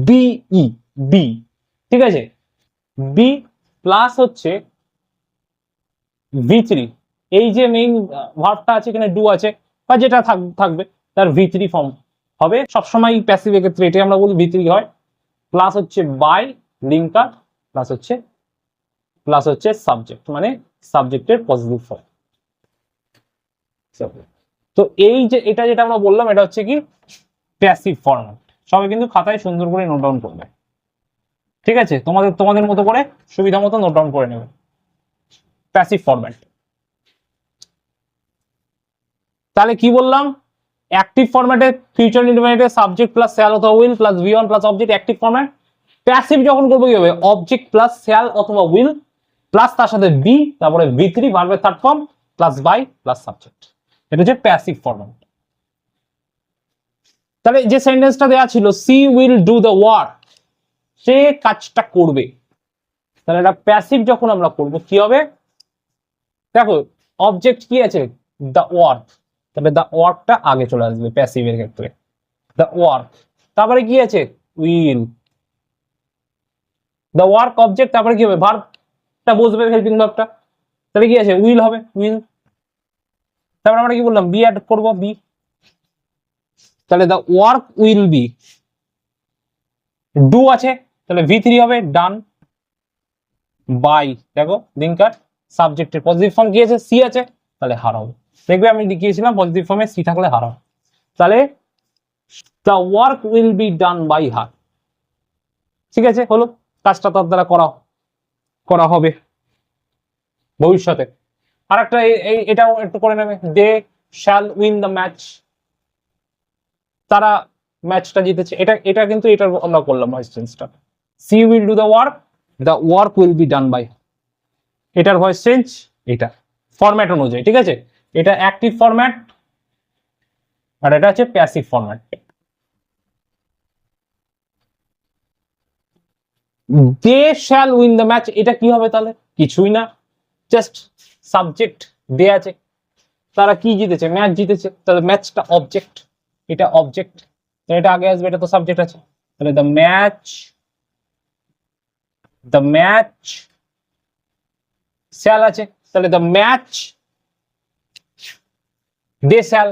বিই, বি, ঠিক আছে, বি প্লাস হচ্ছে V3, এই যে মেইন ভার্বটা আছে এখানে ডু আছে বা যেটা থাকবে তার V3 ফর্ম হবে সবসময় প্যাসিভের ক্ষেত্রে, এটাই আমরা বলি V3 হয়, প্লাস হচ্ছে বাই লিঙ্কার প্লাস হচ্ছে সাবজেক্ট, মানে সাবজেক্টের পজিটিভ ফর্ম। তো এই যে এটা যেটা আমরা বললাম এটা হচ্ছে কি প্যাসিভ ফরম্যাট। সবাই কিন্তু খাতায় সুন্দর করে নোট ডাউন করবে, ঠিক আছে, তোমাদের মতো করে সুবিধা মতো নোট ডাউন করে নেবে প্যাসিভ ফরম্যাট। তাহলে কি বললাম, অ্যাক্টিভ ফরম্যাটে ফিউচার ইনডেফিনিটে সাবজেক্ট প্লাস শ্যাল অথবা will plus V1 plus object active format. Passive যখন করবো কি হবে, অবজেক্ট প্লাস শ্যাল অথবা উইল প্লাস তার সাথে বি, তারপরে V3 ভার্বের third form plus by plus subject, এটা হচ্ছে প্যাসিভ ফরম্যাট। তাহলে যে সেন্টেন্সটা দেওয়া ছিল she will do the work, সে কাজটা করবে, তাহলে এটা প্যাসিভ যখন আমরা করব কি হবে, দেখো অবজেক্ট কি আছে দ্য ওয়ার্ক, তবে দ্য ওয়ার্কটা আগে চলে আসবে প্যাসিভের ক্ষেত্রে, দ্য ওয়ার্ক, তারপরে কি আছে উইল, দ্য ওয়ার্ক অবজেক্ট, তারপরে কি হবে ভার্বটা বসবে হেল্পিং ভার্বটা, তাহলে কি আছে উইল হবে উইল, তারপরে আমরা কি বললাম বি অ্যাড করব বি, তাহলে the work will B, do আছে তাহলে V3 হবে ডান, বাই দেখো লিঙ্কার, সাবজেক্টের পজিটিভ ফর্ম কি আছে সি আছে, তাহলে হারাও, দেখবে আমি লিখিয়েছিলাম পজিটিভ ফর্মে সি থাকলে হারাও, তাহলে the work will be done by her, ঠিক আছে, হলো, কাজটা তার দ্বারা করা করা হবে ভবিষ্যতে। আর একটা এটাও একটু করে নেবে, they shall win the match, তারা ম্যাচটা জিতেছে। এটা এটা কিন্তু এটা আমরা করলাম ভয়েস চেঞ্জটা। She will do the work will be done by, এটার ভয়েস চেঞ্জ এটা ফরম্যাট অনুযায়ী, ঠিক আছে। এটা অ্যাক্টিভ ফরম্যাট আর এটা হচ্ছে passive format. They shall win the match, এটা কি হবে তাহলে? কিছুই না, জাস্ট সাবজেক্ট দেয়া আছে, তারা কি জিতেছে? ম্যাচ জিতেছে, তাহলে ম্যাচটা অবজেক্ট, এটা অবজেক্ট, এটা আগে আসবে, এটা তো সাবজেক্ট আছে। তাহলে দ্য ম্যাচ শ্যাল আছে, তাহলে দ্য ম্যাচ দে শ্যাল,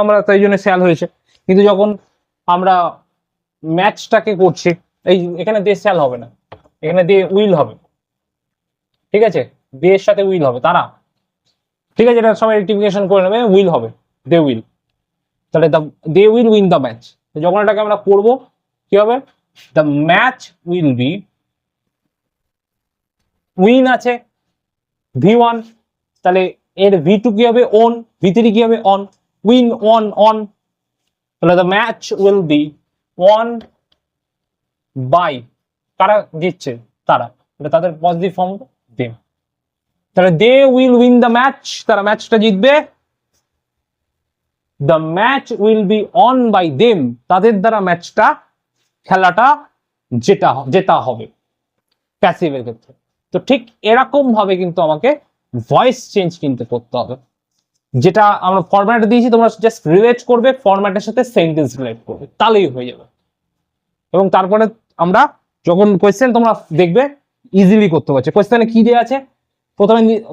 আমরা তাই জন্য শ্যাল হয়েছে। কিন্তু যখন আমরা ম্যাচটাকে করছি, এই এখানে দে শ্যাল হবে না, এখানে দে উইল হবে, ঠিক আছে, দে এর সাথে উইল হবে, তারা, ঠিক আছে, এটা সবাই রেক্টিফিকেশন করে নেবে, উইল হবে, দে উইল। তাহলে they will win the match, যখন এটাকে আমরা করবো কি হবে? The match will be, win আছে V1, তাহলে এর V2 কি হবে? অন। V3 কি হবে? অন। উইন অন, তাহলে the match will be won by, কারা জিতছে? তারা, তাদের পজিটিভ ফর্ম দেম, তাহলে they will win the match, তারা ম্যাচটা জিতবে। The match will be won by them, তাদের দ্বারা ম্যাচটা, খেলাটা জেতা হবে প্যাসিভের ক্ষেত্রে। তো ঠিক এরকম ভাবে কিন্তু আমাকে ভয়েস চেঞ্জ কিন্তু করতে হবে, যেটা আমরা ফরম্যাট দিয়েছি, তোমরা জাস্ট রিলেট করবে ফরম্যাটের সাথে, সেন্টেন্স রিলেট করবে, তাহলেই হয়ে যাবে। এবং তারপরে আমরা যখন কোয়েশ্চেন তোমরা দেখবে ইজিলি করতে পারছে। কোয়েশ্চেনে কি দেওয়া আছে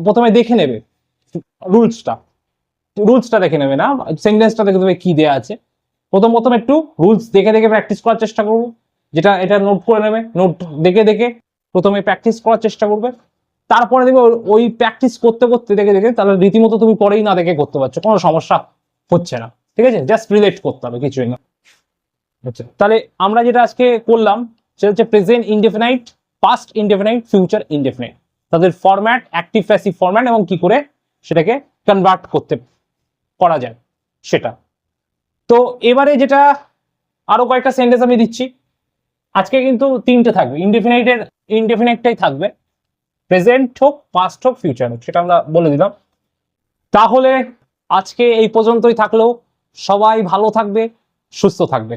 প্রথমে দেখে নেবে, রুলসটা দেখে নেবে না, সেন্টেন্সটা দেখে নেবে কি দেওয়া আছে। প্রথম একটু রুলস দেখে দেখে প্র্যাকটিস করার চেষ্টা করবো, যেটা এটা নোট করে নেবে, নোট দেখে দেখে প্রথমে প্র্যাকটিস করার চেষ্টা করবে। তারপরে দেখবে ওই প্র্যাকটিস করতে করতে দেখে দেখে তাহলে রীতিমতো তুমি পরেই না দেখে করতে পারছো, কোনো সমস্যা হচ্ছে না, ঠিক আছে। জাস্ট রিলেট করতে হবে, কিছুই না। আচ্ছা, তাহলে আমরা যেটা আজকে করলাম সেটা হচ্ছে present indefinite, past indefinite, future indefinite, তাদের ফরম্যাট, অ্যাক্টিভ প্যাসিভ ফরম্যাট, এবং কি করে সেটাকে কনভার্ট করা যায় সেটা। তো এবারে যেটা আরো কয়েকটা সেন্টেন্স আমি দিচ্ছি, আজকে কিন্তু তিনটে থাকবে, ইনডেফিনাইটটাই থাকবে, প্রেজেন্ট হোক, পাস্ট হোক, ফিউচার হোক, সেটা আমরা বলে দিলাম। তাহলে আজকে এই পর্যন্তই থাকলো, সবাই ভালো থাকবে, সুস্থ থাকবে।